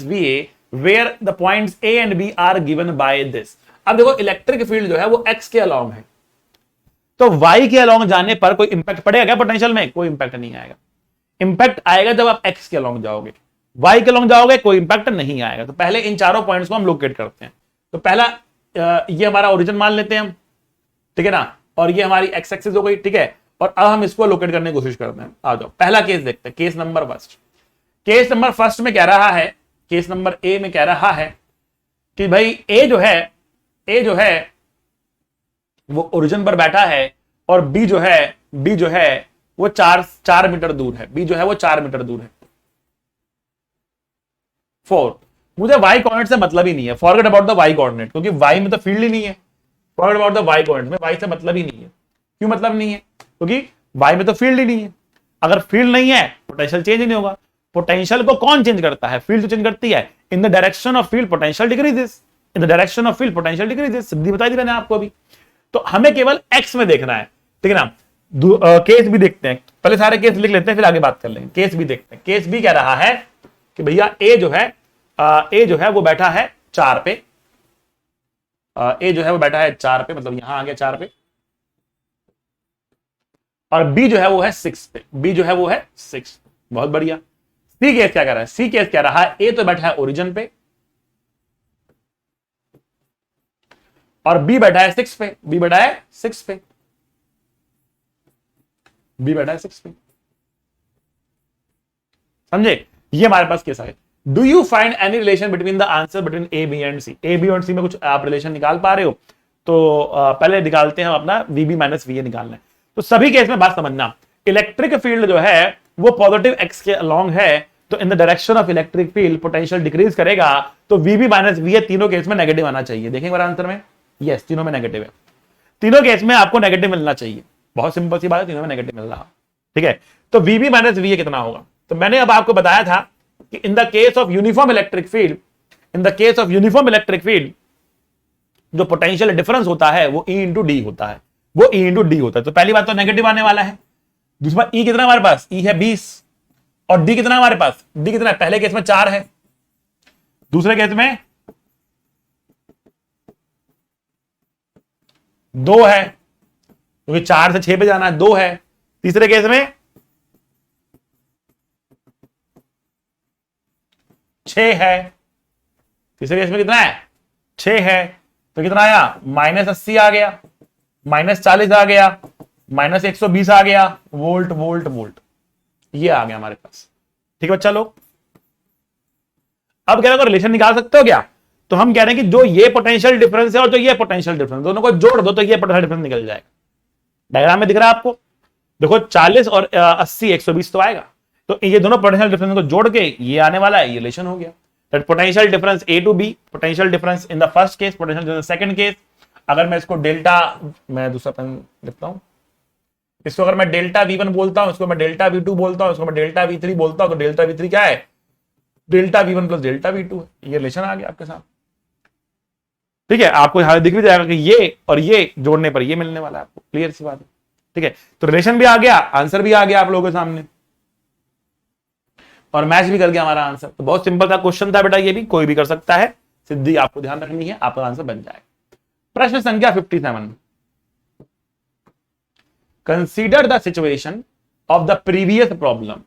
VA where the points A and B are given by this. अब देखो electric field जो है वो एक्स के अलोंग है, तो वाई के अलोंग जाने पर कोई इंपैक्ट पड़ेगा क्या पोटेंशियल में, कोई इंपैक्ट नहीं आएगा। इंपैक्ट आएगा जब आप एक्स के अलोंग जाओगे, वाई के अलोंग जाओगे कोई इंपैक्ट नहीं आएगा। तो पहले इन चारों पॉइंट्स को हम लोकेट करते हैं। तो पहला ये हमारा ओरिजिन मान लेते हैं हम, ठीक है ना, और ये हमारी एक्स एक्सिस हो गई, ठीक है। और अब हम इसको लोकेट करने की कोशिश करते हैं। आ जाओ पहला केस देखते हैं, केस नंबर फर्स्ट में कह रहा है, केस नंबर ए में कह रहा है कि भाई ए जो है वो ओरिजिन पर बैठा है और बी जो है वो 4 मीटर दूर है, बी जो है वो 4 मीटर दूर है। 4 मुझे वाई कोऑर्डिनेट से मतलब ही नहीं है, forget about the Y coordinate, क्योंकि वाई में तो फील्ड ही नहीं है। Forget about the Y coordinate में वाई से मतलब ही नहीं है। क्यों मतलब नहीं है, क्योंकि वाई में तो फील्ड ही नहीं है। अगर फील्ड नहीं है पोटेंशियल चेंज ही नहीं होगा। पोटेंशियल को कौन चेंज करता है, फील्ड तो चेंज करती है। In the direction of field potential decreases, in the direction of field potential decreases, सिद्धि बताई थी मैंने आपको अभी। तो हमें केवल एक्स में देखना है, ठीक है ना। केस भी देखते हैं, पहले सारे केस लिख लेते हैं फिर आगे बात कर लेंगे। केस भी देखते हैं। केस भी कह रहा है कि भैया ए जो है वो बैठा है 4 पे, ए जो है वो बैठा है 4 पे, मतलब यहां आ गया 4 पे, और बी जो है वो है 6 पे, बी जो है वो है 6। बहुत बढ़िया। सी केस क्या कर रहा है, सी केस कह रहा है ए तो बैठा है ओरिजिन पे और बी बैठा है 6 पे, बी बैठा है 6 पे, बी बैठा है 6 पे। समझे, ये हमारे पास केस है। Do you find any relation between the answer between A B and C, A B और सी में कुछ आप रिलेशन निकाल पा रहे हो? तो पहले निकालते हैं हम अपना VB माइनस VA निकालना है। तो सभी केस में बात समझना, इलेक्ट्रिक फील्ड जो है वो पॉजिटिव एक्स के अलोंग है, तो इन the direction of electric field potential decrease करेगा, तो VB माइनस VA तीनों केस में नेगेटिव आना चाहिए। देखेंगे आंसर में, यस तीनों में नेगेटिव है, तीनों केस में आपको नेगेटिव मिलना चाहिए। बहुत सिंपल सी बात है, तीनों में नेगेटिव मिल रहा, ठीक है। तो VB माइनस VA कितना होगा, तो मैंने अब आपको बताया था कि in the case of uniform electric field, in the case of uniform electric field जो पोटेंशियल डिफरेंस होता है वो E इंटू डी होता है, वो E इंटू डी होता है। तो पहली बात तो नेगेटिव आने वाला है। दूसरी बात E कितना हमारे पास, E है 20, और डी कितना है हमारे पास, डी कितना है, पहले केस में 4 है, दूसरे केस में 2 है, क्योंकि 4 से 6 पे जाना है, 2 है, तीसरे केस में 6 है, तीसरे केस में कितना है, 6 है, तो कितना आया, -80 आ गया, -40 आ गया, -120 आ गया, वोल्ट वोल्ट वोल्ट, ये आ गया हमारे पास। ठीक है बच्चा लोग, अब कह रहे हो रिलेशन निकाल सकते हो क्या, तो हम कह रहे हैं कि जो ये पोटेंशियल डिफरेंस है और जो ये पोटेंशियल डिफरेंस, दोनों को जोड़ दो तो ये पोटेंशियल डिफरेंस निकल जाएगा। डायग्राम में दिख रहा है आपको, देखो 40 और 80 120 तो आएगा, तो ये दोनों पोटेंशियल डिफरेंस को जोड़ के ये आने वाला है, ये रिलेशन हो गया। That potential difference A to B, potential difference in the first case, potential difference second case. अगर मैं इसको डेल्टा, मैं दूसरा पेन लिखता हूं, इसको अगर मैं डेल्टा V1 बोलता हूं, इसको मैं डेल्टा V2 बोलता हूं, इसको मैं डेल्टा V3 बोलता हूं, तो डेल्टा V3 क्या है, delta V1 plus delta V2 है। ये रिलेशन आ गया आपके साथ। ठीक है, आपको यहां दिख भी जाएगा कि ये और ये जोड़ने पर ये मिलने वाला है आपको, क्लियर सी बात है। ठीक है, तो रिलेशन भी आ गया, आंसर भी आ गया आप लोगों के सामने, और मैच भी कर गया हमारा आंसर। तो बहुत सिंपल सा क्वेश्चन था बेटा, ये भी कोई भी कर सकता है, सिद्धि आपको ध्यान रखनी है, आपका आंसर बन जाएगा। प्रश्न संख्या 57, consider the situation of the previous problem,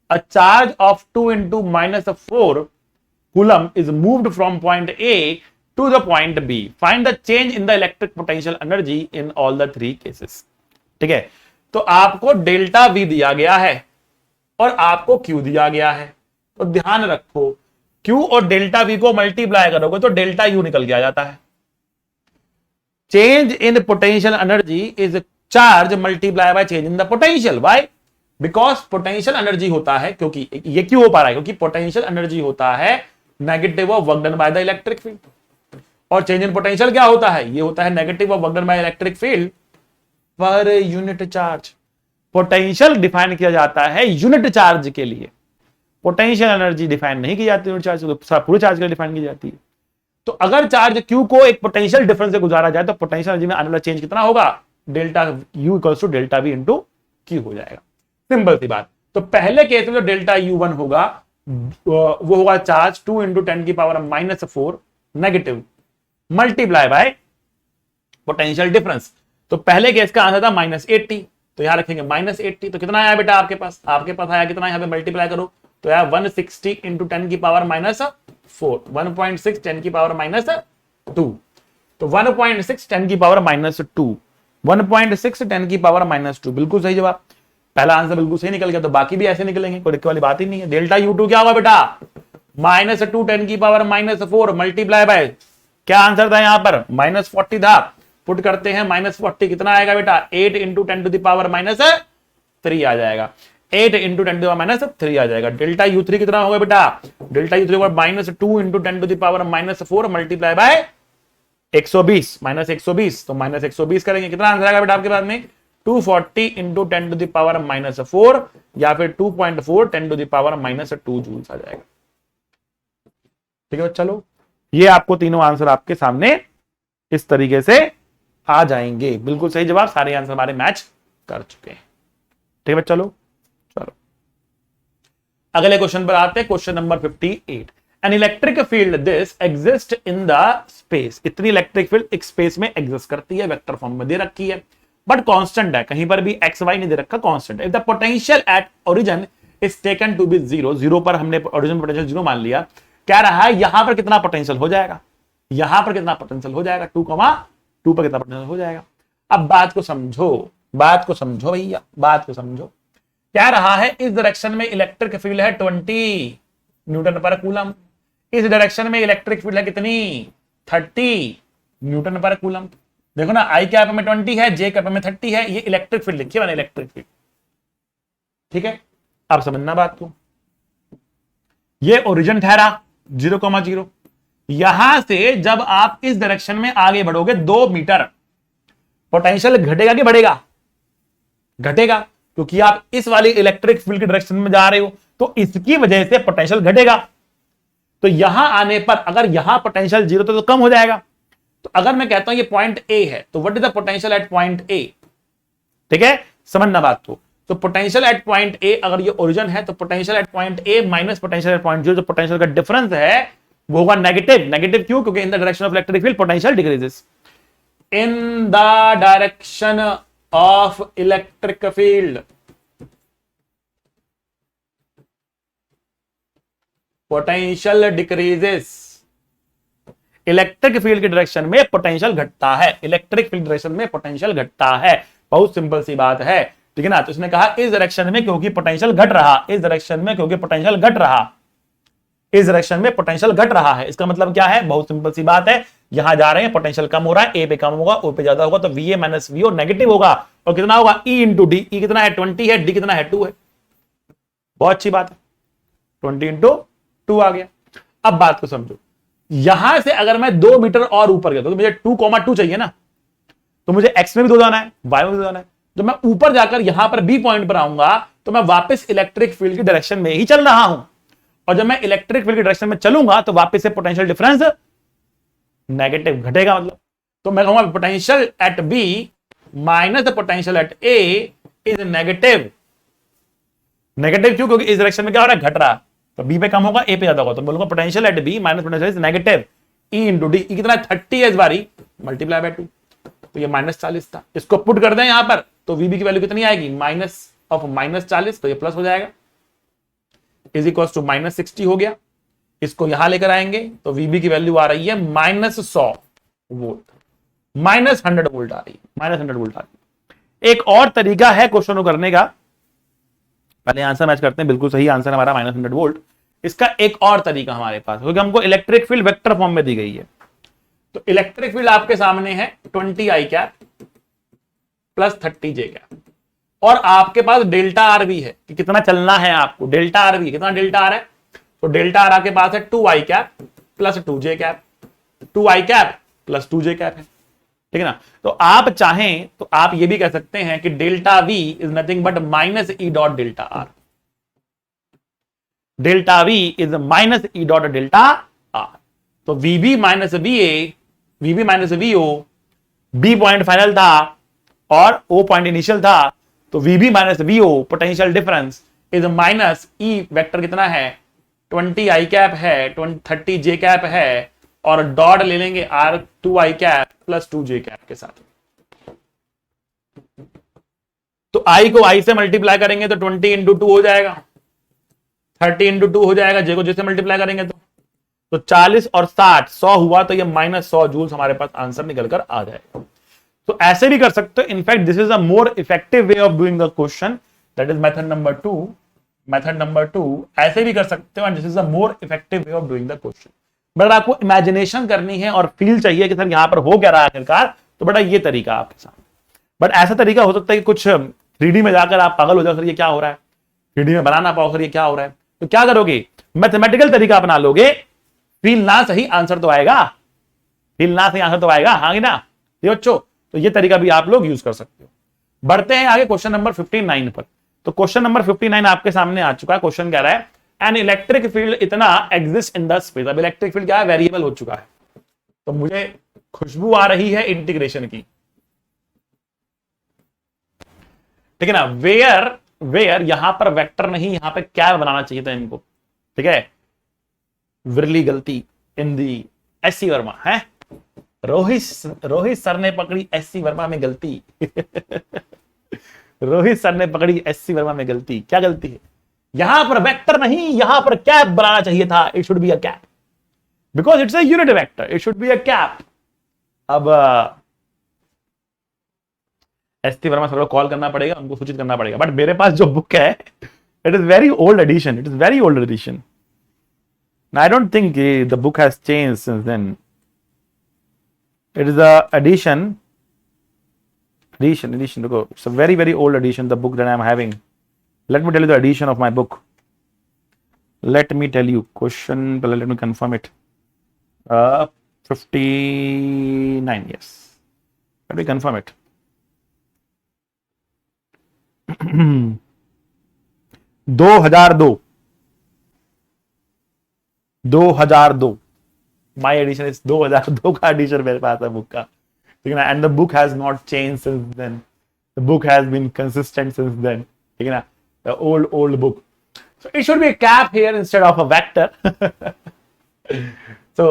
a charge of 2 into -4 coulomb is moved from point A to the point B, find the change in the electric potential energy in all the 3 cases. ठीक है, तो आपको delta we दिया गया है और आपको Q दिया गया है, तो ध्यान रखो क्यू और डेल्टा वी को मल्टीप्लाई करोगे तो डेल्टा यू निकल के आ जाता है। Change in potential energy is charge multiply by change in the potential. Why? Because potential energy होता है, क्योंकि ये क्यों हो पा रहा है, क्योंकि पोटेंशियल एनर्जी होता है negative of work done by the electric field, और चेंज इन पोटेंशियल क्या होता है, ये होता है negative of work done by electric field पर यूनिट चार्ज। पोटेंशियल डिफाइन किया जाता है यूनिट चार्ज के लिए, पोटेंशियल एनर्जी डिफाइन नहीं की जाती यूनिट चार्ज, पूरे चार्ज के लिए डिफाइन की जाती है। तो अगर चार्ज क्यू को एक पोटेंशियल डिफरेंस से गुजारा जाए तो पोटेंशियल एनर्जी में आने वाला चेंज कितना होगा, delta U equals to delta V into Q हो जाएगा। सिंपल सी बात। तो पहले केस में जो डेल्टा U1 होगा वो होगा charge 2 into 10⁻⁻4 negative multiply by potential difference. तो पहले केस का आंसर था -80, तो यहां रखेंगे -80, तो कितना आया बेटा आपके पास आया कितना, यहां पे मल्टीप्लाई करो तो यार 160 into 10⁻4, 1.6 10⁻2, तो 1.6 10⁻2, 1.6 10⁻2 बिल्कुल सही जवाब। पहला आंसर बिल्कुल सही निकल गया, तो बाकी भी ऐसे निकलेंगे, कोई दिक्कत वाली बात ही नहीं है। डेल्टा U2 क्या हुआ बेटा, -2 10⁻4 मल्टीप्लाई बाय, क्या आंसर था यहां पर, -40 था, पुट करते हैं -40 कितना आएगा बेटा, 8 into 10⁻3 आ जाएगा, 8 into 10⁻3 आ जाएगा। डेल्टा U3 कितना होगा बेटा, डेल्टा U3 होगा -2 into 10⁻4 मल्टीप्लाई बाय 120, -120, तो -120 करेंगे, कितना आंसर आएगा बेटा आपके पास में, 240 into 10⁻4 या फिर 2.4 10⁻2 जूल्स आ जाएगा। ठीक है चलो, ये आपको तीनों आंसर आपके सामने इस तरीके से आ जाएंगे, बिल्कुल सही जवाब, सारे आंसर हमारे मैच कर चुके हैं। ठीक है चलो अगले क्वेश्चन पर आते हैं, question number 58। An electric field this exist in the space, इतनी इलेक्ट्रिक फील्ड एक स्पेस में एग्जिस्ट करती है, वेक्टर फॉर्म में दे रखी है, बट कांस्टेंट है, कहीं पर भी एक्स वाई नहीं दे रखा, constant. If the potential at origin is taken to be 0 पर हमने ओरिजिन पोटेंशियल 0 मान लिया, क्या रहा है यहां पर कितना पोटेंशियल हो जाएगा, यहां पर कितना पोटेंशियल हो जाएगा, 2 पर कितना पोटेंशियल हो जाएगा। अब बात को समझो भैया, बात को समझो। क्या रहा है, इस डायरेक्शन में इलेक्ट्रिक फील्ड है 20 न्यूटन पर कूलम, इस डायरेक्शन में इलेक्ट्रिक फील्ड है कितनी, 30 न्यूटन पर कूलम। देखो ना, आई कैप में 20 है, जे कैप में 30 है, ये इलेक्ट्रिक फील्ड लिखिए मैंने, इलेक्ट्रिक फील्ड। ठीक है, अब समझना बात को, ये ओरिजिन ठहरा 0,0, यहां से जब आप इस डायरेक्शन में आगे बढ़ोगे 2 मीटर, पोटेंशियल घटेगा कि बढ़ेगा, घटेगा, क्योंकि आप इस वाली इलेक्ट्रिक फील्ड की डायरेक्शन में जा रहे हो, तो इसकी वजह से पोटेंशियल घटेगा। तो यहां आने पर अगर यहां पोटेंशियल 0 तो कम हो जाएगा। तो अगर मैं कहता हूं ये पॉइंट ए है, तो what is the potential eight point A, ठीक है, समझना बात को। तो पोटेंशियल एट पॉइंट ए, अगर ये ओरिजिन है तो potential at point A minus potential at point जो पोटेंशियल का डिफरेंस है वो होगा नेगेटिव। नेगेटिव क्यों? क्योंकि इन the direction of electric field potential decreases. In the direction of electric field potential decreases. Electric field की डायरेक्शन में पोटेंशियल घटता है, इलेक्ट्रिक फील्ड डायरेक्शन में पोटेंशियल घटता है। बहुत सिंपल सी बात है, ठीक है ना। तो उसने कहा इस डायरेक्शन में क्योंकि पोटेंशियल घट रहा, इस डायरेक्शन में क्योंकि पोटेंशियल घट रहा, इस डायरेक्शन में पोटेंशियल घट रहा है। इसका मतलब क्या है? बहुत सिंपल सी बात है, यहां जा रहे हैं, पोटेंशियल कम हो रहा है, ए पे कम होगा, ओ पे ज्यादा होगा, तो V A minus V O negative होगा। और कितना होगा? ई इंटू डी। ई कितना है? 20 है, डी कितना है? 2 है। बहुत अच्छी बात है, 20 इंटू 2 आ गया। अब बात को समझो, यहां से अगर मैं 2 मीटर और ऊपर गया तो मुझे 2,2 चाहिए ना, तो मुझे एक्स में भी 2 जाना है, वाई में भी 2 जाना है। जब मैं ऊपर जाकर यहां पर बी पॉइंट पर आऊंगा तो मैं वापस इलेक्ट्रिक फील्ड की डायरेक्शन में ही चल रहा हूं, और जब मैं इलेक्ट्रिक फील्ड की डायरेक्शन में चलूंगा तो वापस से पोटेंशियल डिफरेंस नेगेटिव घटेगा। मतलब तो मैं कहूंगा potential at B minus the potential at A is negative. Negative क्यों? क्योंकि इस डायरेक्शन में क्या हो रहा है? घट रहा है, तो बी पे कम होगा, ए पे ज्यादा होगा, तो बोलूंगा potential at B minus potential is negative E into D. E कितना है? 30 है इस बारी, मल्टीप्लाई बाय 2, तो ये -40 था। इसको पुट कर दें यहां पर तो वीबी की वैल्यू कितनी आएगी? माइनस ऑफ -40, तो ये प्लस हो जाएगा, इज इक्वल टू -60 हो गया। इसको यहां लेकर आएंगे तो वीबी की वैल्यू आ रही है -100 वोल्ट, -100 वोल्ट आ रही है, -100 वोल्ट आ रही है। एक और तरीका है क्वेश्चन को करने का, पहले आंसर मैच करते हैं। बिल्कुल सही आंसर हमारा -100 वोल्ट। इसका एक और तरीका हमारे पास, क्योंकि हमको इलेक्ट्रिक फील्ड वेक्टर फॉर्म में दी गई है। तो इलेक्ट्रिक फील्ड आपके सामने है 20 आई कैप प्लस 30 जे कैप, और आपके पास डेल्टा आर भी है कि कितना चलना है आपको। डेल्टा आर भी, कितना डेल्टा आर है? तो डेल्टा आर आपके पास है 2 I cap plus 2 J cap, 2 I cap plus 2 J cap है, ठीक है ना। तो आप चाहें तो आप ये भी कह सकते हैं कि delta V is nothing but minus E dot delta R. Delta V is minus E dot delta R. तो V B minus V A, V B minus V O, B point final था और ओ पॉइंट इनिशियल था, तो V B minus V O potential difference is minus E vector कितना है? 20 आई cap है, 30 जे cap है, और डॉट ले लेंगे R 2 I cap plus 2 J cap के साथ। तो आई को आई से मल्टीप्लाई करेंगे तो 20 इंटू 2 हो जाएगा, 30 इंटू 2 हो जाएगा, जे को जैसे मल्टीप्लाई करेंगे तो 40 और 60 100 हुआ, तो ये -100 जूल्स हमारे पास आंसर निकलकर आ जाएगा। तो ऐसे भी कर सकते हो। In fact this is a more effective way of doing the question, that is method number 2। Method number 2 ऐसे भी कर सकते हो, and this is a more effective way of doing the question. But आपको इमेजिनेशन करनी है और फील चाहिए कि सर यहां पर हो क्या रहा है आखिरकार, तो बेटा ये तरीका आपके सामने। बट ऐसा तरीका हो सकता है कि कुछ 3D में जाकर आप पागल हो जाओ, सर ये क्या हो रहा है, 3D में बना ना पाओ, सर ये क्या हो रहा है। तो क्या करोगे? मैथमेटिकल तरीका अपना लोगे, फील ना सही आंसर तो आएगा, फील ना सही आंसर तो आएगा, हाँ कि ना ये बच्चों। तो ये तरीका भी आप लोग यूज कर सकते हो। बढ़ते हैं आगे क्वेश्चन नंबर 59 पर। तो क्वेश्चन नंबर 59 आपके सामने आ चुका है। क्वेश्चन कह रहा है एन इलेक्ट्रिक फील्ड इतना एग्जिस्ट इन द स्पेस। अब इलेक्ट्रिक फील्ड क्या है? वेरिएबल हो चुका है। तो मुझे खुशबू आ रही है इंटीग्रेशन की, ठीक है ना। वेयर यहां पर वेक्टर नहीं, यहां पर कैप बनाना चाहिए था इनको, ठीक है। विरली गलती इन दी एससी वर्मा है, रोहित सर ने पकड़ी एससी वर्मा में गलती रोहित सर ने पकड़ी एससी वर्मा में गलती। क्या गलती है? यहां पर वेक्टर नहीं, यहां पर कैप बनाना चाहिए था। It should be a cap because it's a unit vector, it should be a cap. अब एससी वर्मा सर को कॉल करना पड़ेगा, उनको सूचित करना पड़ेगा। बट मेरे पास जो बुक है it is very old edition, it is very old edition. I don't think the book has changed since then. It is a edition. It's a very, very old edition, the book that I am having. Let me tell you the edition of my book. Let me tell you. Question, let me confirm it. 59, yes. Let me confirm it. 2002 my edition is 2002 का addition मेरे पास है book का, ठीक है ना। And the book has not change since then, the book has been consistent since then. ठीक है ना, the old book. So it should be a cap here instead of a vector. So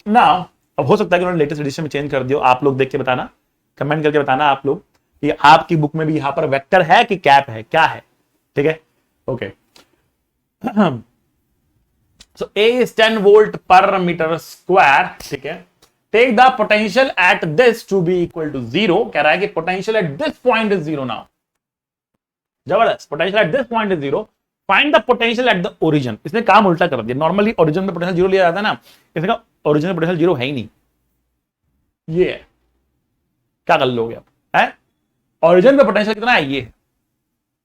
now अब हो सकता है कि उन्होंने latest edition में चेंज कर दिया. आप लोग देख के बताना, कमेंट करके बताना आप लोग कि आपकी बुक में भी यहां पर वेक्टर है कि कैप है, क्या है. ठीक है, okay. So A is 10 volt per meter square. ठीक है, take the potential at this to be equal to 0. कह रहा है कि potential at this point is 0 now. जबरदस्त. Potential at this point is 0. Find the potential at the origin. इसने काम उल्टा कर दिया. नॉर्मली ओरिजिन में पोटेंशियल 0 लिया जाता है ना, इसने कहा ओरिजिन में पोटेंशियल 0 है ही नहीं. ये है, क्या कर लोगे आप, है ओरिजिन में पोटेंशियल कितना है, ये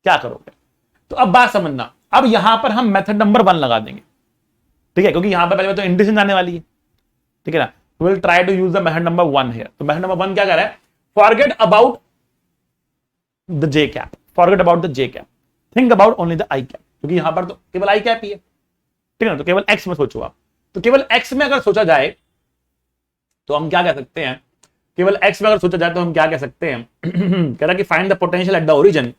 क्या करोगे. तो अब बात समझना. अब यहां पर हम मेथड नंबर 1 लगा देंगे. ठीक है, क्योंकि यहां पर पहले तो इंडिकेशन आने वाली है. ठीक है ना, we'll try to use the method number 1 here. तो method number 1 क्या कर रहा है, forget about the j cap, forget about the j cap, think about only the i cap. क्योंकि यहां पर तो केवल i cap ही है. ठीक है ना, तो केवल x में सोचो आप. तो केवल x में अगर सोचा जाए तो हम क्या कह सकते हैं, केवल x में अगर सोचा जाए तो हम क्या कह सकते हैं. कह रहा है कि find the potential at the origin.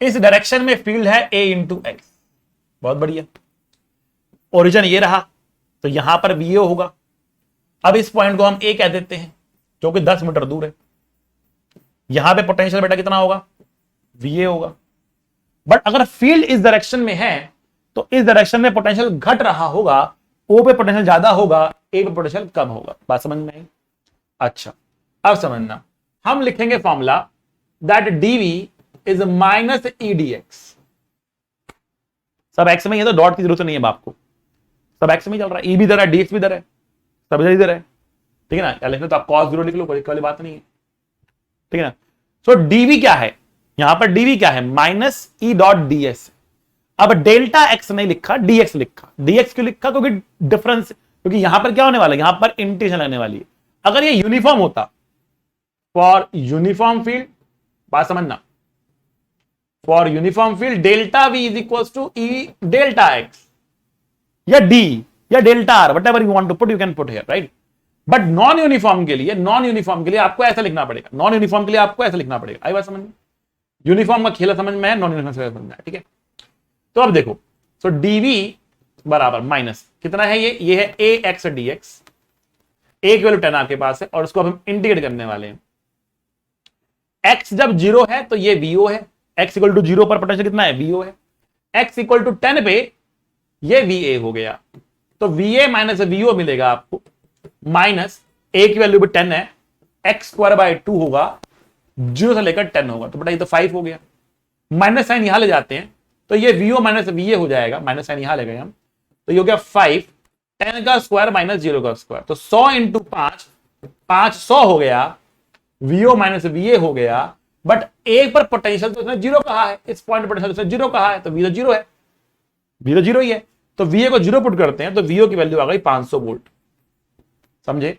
इस डायरेक्शन में फील्ड है a इंटू एक्स. बहुत बढ़िया. ओरिजिन ये रहा, तो यहां पर VA होगा. अब इस पॉइंट को हम A कह देते हैं, जो कि 10 मीटर दूर है. यहां पे पोटेंशियल बेटा कितना होगा, VA होगा. बट अगर फील्ड इस डायरेक्शन में है तो इस डायरेक्शन में पोटेंशियल घट रहा होगा. O पे पोटेंशियल ज्यादा होगा, A पे पोटेंशियल कम होगा. बात समझ में आई. अच्छा, अब समझना. हम लिखेंगे formula that dV is minus E dx. सब x में है तो डॉट की जरूरत नहीं है आपको, सब x में चल रहा है. E भी इधर है, dx भी इधर है, सब इधर है. ठीक है ना, या लिखना तो आप cos 0 लिख लो, कोई वाली बात नहीं है. ठीक है ना. सो dv क्या है, यहां पर dv क्या है, माइनस E डॉट ds. अब डेल्टा x नहीं लिखा, dx लिखा. dx क्यों लिखा, क्योंकि डिफरेंस, क्योंकि यहां पर क्या होने वाला है, यहां पर इंटीग्रेशन लगने वाली है. अगर ये यूनिफॉर्म होता, फॉर यूनिफॉर्म फील्ड, बात समझना, for uniform field delta v is equal to E delta x या d या delta r, whatever you want to put, you can put here, right. But non uniform के लिए आपको ऐसा लिखना पड़ेगा. नॉन यूनिफॉर्म के लिए आपको ऐसा लिखना पड़ेगा. आई बात समझ में. यूनिफॉर्म का खेला समझ में है, नॉन यूनिफॉर्म समझ में है. ठीक है, तो अब देखो. सो dv बराबर माइनस कितना है, ये है ax dx. a की वैल्यू 10 आपके पास है और उसको अब हम इंटीग्रेट करने वाले हैं. x जब 0 है तो ये vo है. x इक्वल टू 0 पर पोटेंशियल कितना है, vo है. x इक्वल टू 10 पे ये va हो गया, तो va माइनस vo मिलेगा आपको. माइनस a की वैल्यू भी 10 है, x स्क्वायर बाय 2 होगा, 0 से लेकर 10 होगा, तो बेटा ये तो 5 हो गया. माइनस साइन यहां ले जाते हैं तो ये vo माइनस va हो जाएगा. माइनस साइन यहां ले गए हम, तो ये हो गया 5. 10 का स्क्वायर माइनस 0 का स्क्वायर, तो 100 इंटू 5, 500 हो गया. vo माइनस va हो गया. बट एक पर पोटेंशियल तो इसने 0 कहा है, इस पॉइंट पोटेंशियल इसने 0 कहा है, तो v तो 0 है, v तो 0 ही है. तो va को 0 पुट करते हैं तो vo की वैल्यू आ गई 500 वोल्ट. समझे,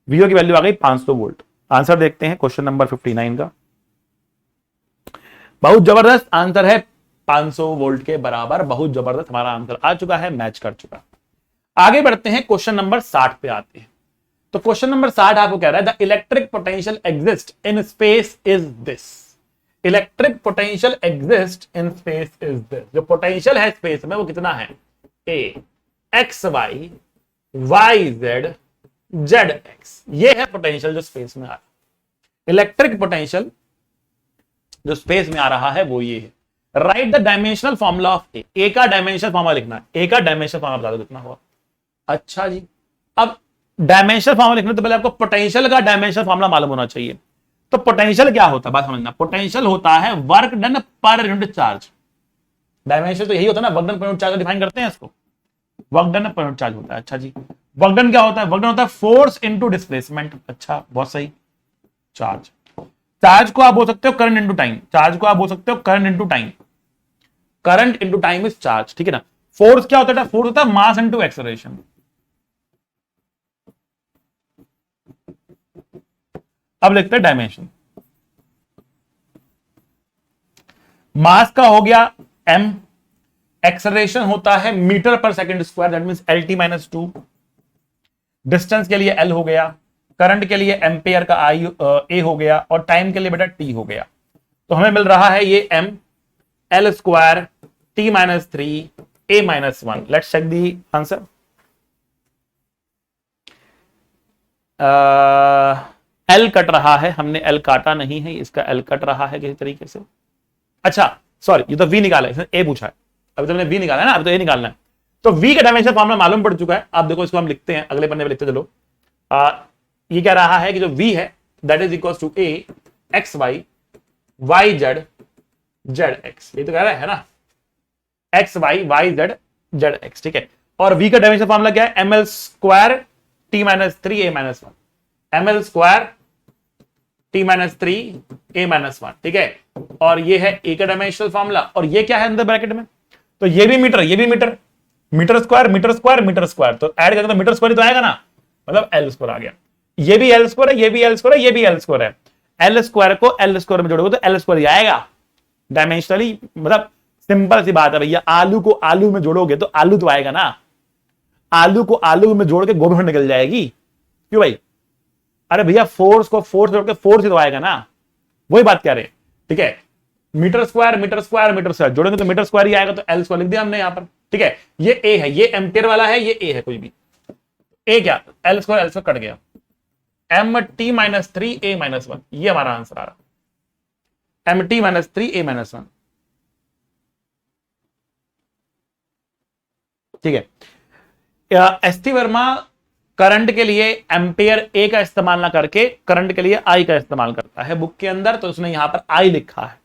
vo की वैल्यू आ गई 500 वोल्ट. आंसर देखते हैं क्वेश्चन नंबर 59 का. बहुत जबरदस्त आंसर है, 500 वोल्ट के बराबर. बहुत जबरदस्त हमारा आंसर आ चुका है, मैच कर चुका. आगे बढ़ते हैं, क्वेश्चन नंबर 60 पे आते हैं. तो क्वेश्चन नंबर 60 आपको कह रहा है the electric potential exist in space is this. Electric potential exist in space is this. जो पोटेंशियल है स्पेस में वो कितना है, A X Y Y Z Z X. ये है पोटेंशियल जो स्पेस में आ रहा है. इलेक्ट्रिक पोटेंशियल जो स्पेस में आ रहा है वो ये है. Right the dimensional formula of A. A का डायमेंशनल फॉर्मूला लिखना है. ए का डायमेंशनल फॉर्मूला बता दो कितना हुआ. अच्छा जी, अब डायमेंशनल फॉर्मूला लिखने तो पहले आपको पोटेंशियल का डायमेंशनल फॉर्मूला मालूम होना चाहिए. तो पोटेंशियल क्या होता है, बात समझना. पोटेंशियल होता है work done per unit charge. Dimension तो यही होता है ना, work done per unit charge define करते हैं इसको. Work done per unit charge होता है. अच्छा जी, वर्क डन क्या होता है, वर्क डन होता है फोर्स इनटू डिस्प्लेसमेंट. अच्छा, बहुत सही. चार्ज, चार्ज को आप बोल सकते हो करंट इनटू टाइम. चार्ज को आप बोल सकते हो current into time. Current into time is charge. ठीक है ना. फोर्स क्या होता है, फोर्स होता है मास इनटू एक्सेलरेशन. अब लिखते हैं डायमेंशन. मास का हो गया m, एक्सेलरेशन होता है मीटर पर second square, that means LT minus 2. Distance के लिए L हो गया. करंट के लिए एम्पेयर का आई ए हो गया और टाइम के लिए बेटा टी हो गया। तो हमें मिल रहा है ये M L square T minus 3 A minus 1। Let's check the answer. L कट रहा है, हमने एल काटा नहीं है, इसका एल कट रहा है किसी तरीके से। अच्छा सॉरी, ये तो वी निकाला है, ए पूछा है, अभी तो हमने वी निकाला है ना, अभी तो ए निकालना है। तो वी का डायमेंशन फॉर्मूला मालूम पड़ चुका है। आप देखो इसको हम लिखते हैं, अगले पन्ने पे लिखते चलो। ये क्या रहा है कि जो वी है that is equal to A X Y Y Z Z X. ये तो कह रहा है ना, X Y Y Z Z X, ठीक है। और वी का डायमेंशन फॉर्मूला क्या है, M L square T minus 3 A minus 1, M L square T minus 3 A minus 1, ठीक है। और ये है ए का डायमेंशनल फॉर्मूला, और ये क्या है अंदर ब्रैकेट में, तो ये भी मीटर, ये भी metre, metre square metre square metre square, तो ऐड करेंगे तो मीटर स्क्वायर तो आएगा ना, मतलब एल स्क्वायर आ गया। ये भी एल स्क्वायर है, ये भी एल स्क्वायर है, ये भी एल स्क्वायर है। एल स्क्वायर को एल स्क्वायर में जोड़ोगे तो एल स्क्वायर ही आएगा डायमेंशनली। मतलब सिंपल सी बात है भैया, आलू को आलू में जोड़ोगे तो आलू तो आएगा ना, आलू को आलू में जोड़ के गोभी निकल जाएगी, क्यों भाई? अरे भैया फोर्स को फोर्स जोड़ के फोर्स ही तो आएगा ना, वही बात कह रहे हैं, ठीक है। Metre square metre square metre square जोड़ेंगे तो मीटर स्क्वायर ही आएगा, तो एल स्क्वायर लिख दिया हमने यहां पर, ठीक है। ये ए है, ये एम्पियर वाला है, ये ए है, कोई भी ए क्या, एल स्क्वायर कट गया, M T minus 3 A minus 1, ये हमारा आंसर आ रहा, M T minus 3 A minus 1, ठीक है। एस टी वर्मा करंट के लिए एम्पेयर ए का इस्तेमाल ना करके करंट के लिए आई का इस्तेमाल करता है बुक के अंदर, तो उसने यहां पर आई लिखा है,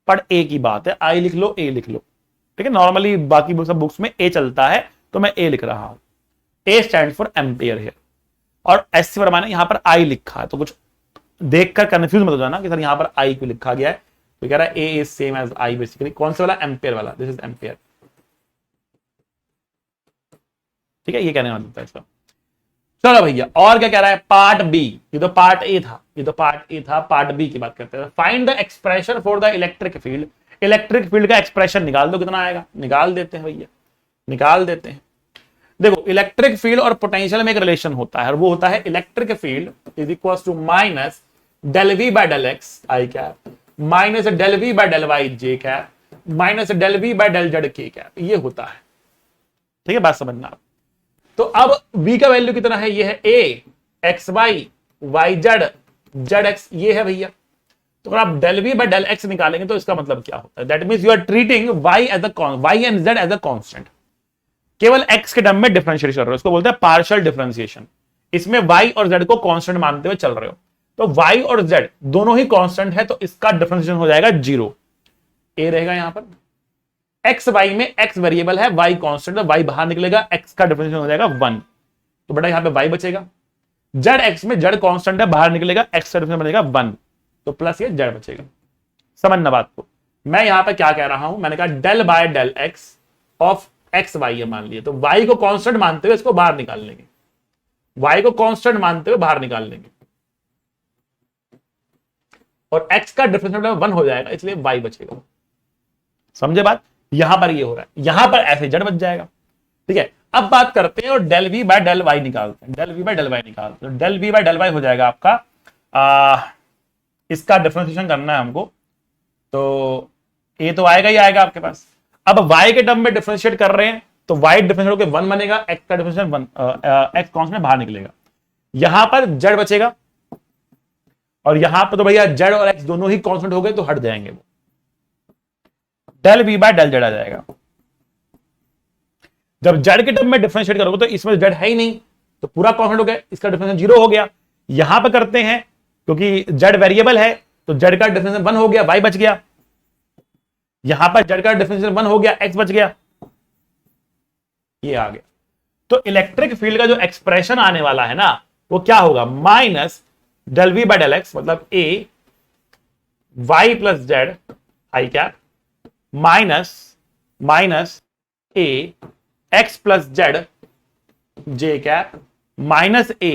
पर ए की बात है, आई लिख लो ए लिख लो, ठीक है। नॉर्मली बाकी सब बुक्स में ए चलता है, तो मैं ए लिख रहा हूं, ए स्टैंड फॉर एम्पेयर है, और एस सी वर्मा ने यहां पर आई लिखा है, तो कुछ देखकर कंफ्यूज मत हो जाना कि सर यहां पर आई क्यों लिखा गया है। तो कह रहा है A is same as I basically, कौन से वाला, एम्पेयर वाला, दिस इज एम्पेयर, ठीक है। ये कहने वाला है इसका। चलो भैया, और क्या कह रहा है, पार्ट बी, ये तो पार्ट ए था, ये तो पार्ट ए था, पार्ट बी की बात करते हैं। Find the expression for the electric field, electric field का एक्सप्रेशन निकाल दो, कितना आएगा, निकाल देते हैं भैया, निकाल देते हैं। देखो इलेक्ट्रिक फील्ड और पोटेंशियल में एक रिलेशन होता है, और वो होता है electric field is equal to minus del V by del X I cap minus del V by del Y J cap minus del V by del Z K cap, ये होता है, ठीक है, बात समझना आप। तो अब v का वैल्यू कितना है, ये है a X Y Y Z Z X, ये है भैया। तो अगर आप del v by del X निकालेंगे तो इसका मतलब क्या होता है, that means you are treating y as a y and z as a constant, केवल x के टर्म में डिफरेंशिएट कर रहे हो, इसको बोलते हैं पार्शियल डिफरेंशिएशन। इसमें y और z को कांस्टेंट मानते हुए चल रहे हो, तो y और z दोनों ही कांस्टेंट है, तो इसका डिफरेंशिएशन हो जाएगा 0, a रहेगा यहां पर। एक्स वाई में x वेरिएबल है, y कांस्टेंट है, y बाहर निकलेगा, x का डिफरेंशिएशन हो जाएगा 1, तो बेटा यहां पे y बचेगा। जेड एक्स में जेड कांस्टेंट है, बाहर निकलेगा, x का डिफरेंशिएशन बनेगा 1, तो प्लस ये जेड बचेगा। समझना बात को, मैं यहां पे क्या कह रहा हूं, मैंने कहा del by del X of X Y है मान लिया, तो y को कांस्टेंट मानते हुए इसको बाहर निकाल लेंगे, y को कांस्टेंट मानते हुए बाहर निकाल लेंगे, और x का डिफरेंशिएशन 1 हो जाएगा, इसलिए y बचेगा। समझे बात, यहां पर ये हो रहा है, यहां पर ऐसे जेड बच जाएगा, ठीक है। अब बात करते हैं और del V by del Y निकालते हैं, del V by del Y निकालते हैं, del V by del Y हो जाएगा आपका, इसका डिफरेंशिएशन करना है हमको, तो ए तो आएगा ही आएगा आपके पास। अब y के टर्म में डिफरेंशिएट कर रहे हैं, तो y डिफरेंशिएट होकर 1 बनेगा, x का डिफरेंशिएशन 1, x कांस्टेंट बाहर निकलेगा, यहां पर z बचेगा, और यहां पर तो भैया z और x दोनों ही कांस्टेंट हो गए, तो हट जाएंगे वो, del v by del Z आ जाएगा। जब जेड के टर्म में डिफरेंशिएट करोगे तो इसमें जेड है ही नहीं, तो पूरा कांस्टेंट हो गया, इसका डिफरेंशिएशन 0 हो गया। यहां पर करते हैं क्योंकि जेड वेरिएबल है, तो जेड का डिफरेंशिएशन 1 हो गया, y बच गया, यहां पर जेड का डिफरेंशिएशन 1 हो गया, x बच गया, ये आ गया। तो इलेक्ट्रिक फील्ड का जो एक्सप्रेशन आने वाला है ना, वो क्या होगा, minus del V by del X, मतलब a y plus Z I cap minus minus a x plus Z J cap minus a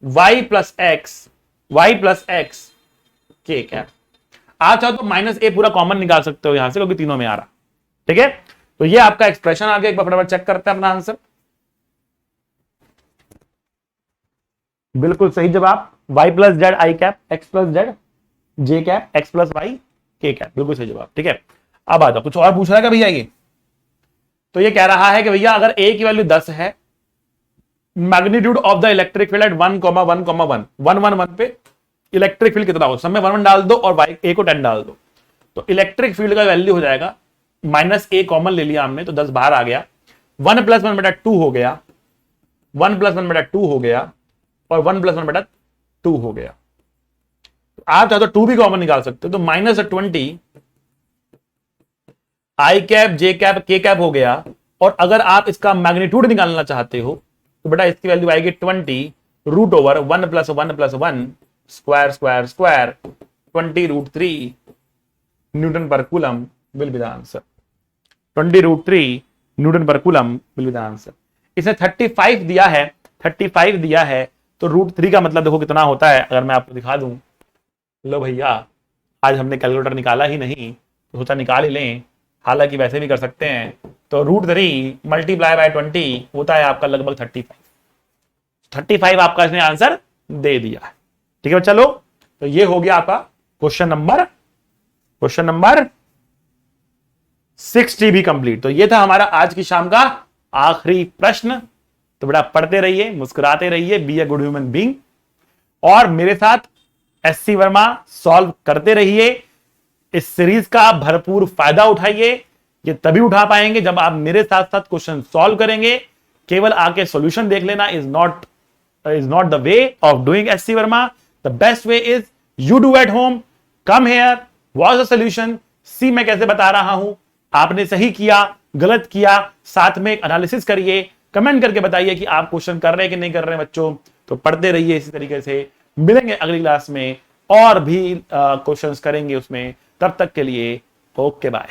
y plus x K cap. आप चाहो तो माइनस ए पूरा कॉमन निकाल सकते हो यहां से, क्योंकि तीनों में आ रहा, ठीक है। तो ये आपका एक्सप्रेशन आ गया, एक बार फटाफट चेक करते हैं अपना आंसर। बिल्कुल सही जवाब, y plus Z I cap X plus Z J cap X plus Y K cap, बिल्कुल सही जवाब। ठीक है, अब आ जाओ, कुछ और पूछ रहा है क्या भैया ये? तो ये कह रहा है कि भैया अगर a की वैल्यू 10 है, magnitude of the electric field at 1,1,1 पे इलेक्ट्रिक फील्ड कितना हो, समय 1 डाल दो और वाई ए को 10 डाल दो, तो इलेक्ट्रिक फील्ड का वैल्यू हो जाएगा -a कॉमन ले लिया हमने तो 10 बाहर आ गया, 1 + 1/2 हो गया, 1 + 1/2 हो गया और 1 + 1/2 हो गया। आप चाहे तो 2 भी कॉमन निकाल सकते हो, तो -20 आई कैप जे कैप के कैप हो गया। और अगर आप इसका मैग्नीट्यूड निकालना चाहते हो तो बेटा इसकी वैल्यू आएगी 20 √1 + 1 + 1 square square square 20√3 newton per coulomb will be the answer. 20√3 newton per coulomb will be the answer. इसने 35 दिया है, 35 दिया है तो √3 का मतलब देखो कितना होता है, अगर मैं आपको दिखा दूं। लो भैया, आज हमने कैलकुलेटर निकाला ही नहीं तो सोचा निकाल ही लें, हालांकि वैसे भी कर सकते हैं। तो √3 × 20 होता है आपका लगभग 35 आपका इसने आंसर दे दिया है। ठीक है, चलो तो ये हो गया आपका क्वेश्चन नंबर 60 भी कंप्लीट। तो ये था हमारा आज की शाम का आखिरी प्रश्न। तो बेटा पढ़ते रहिए, मुस्कुराते रहिए, be a good human being, और मेरे साथ एससी वर्मा सॉल्व करते रहिए। इस सीरीज का भरपूर फायदा उठाइए। ये तभी उठा पाएंगे जब आप मेरे साथ साथ क्वेश्चन सॉल्व करेंगे। केवल आके सॉल्यूशन देख लेना is not the way of doing SC Verma. The best way is you do at home, come here, watch the solution, see मैं कैसे बता रहा हूं, आपने सही किया गलत किया, साथ में एक एनालिसिस करिए, कमेंट करके बताइए कि आप क्वेश्चन कर रहे हैं कि नहीं कर रहे हैं बच्चों। तो पढ़ते रहिए इसी तरीके से। मिलेंगे अगली क्लास में और भी क्वेश्चंस करेंगे उसमें। तब तक के लिए ओके बाय।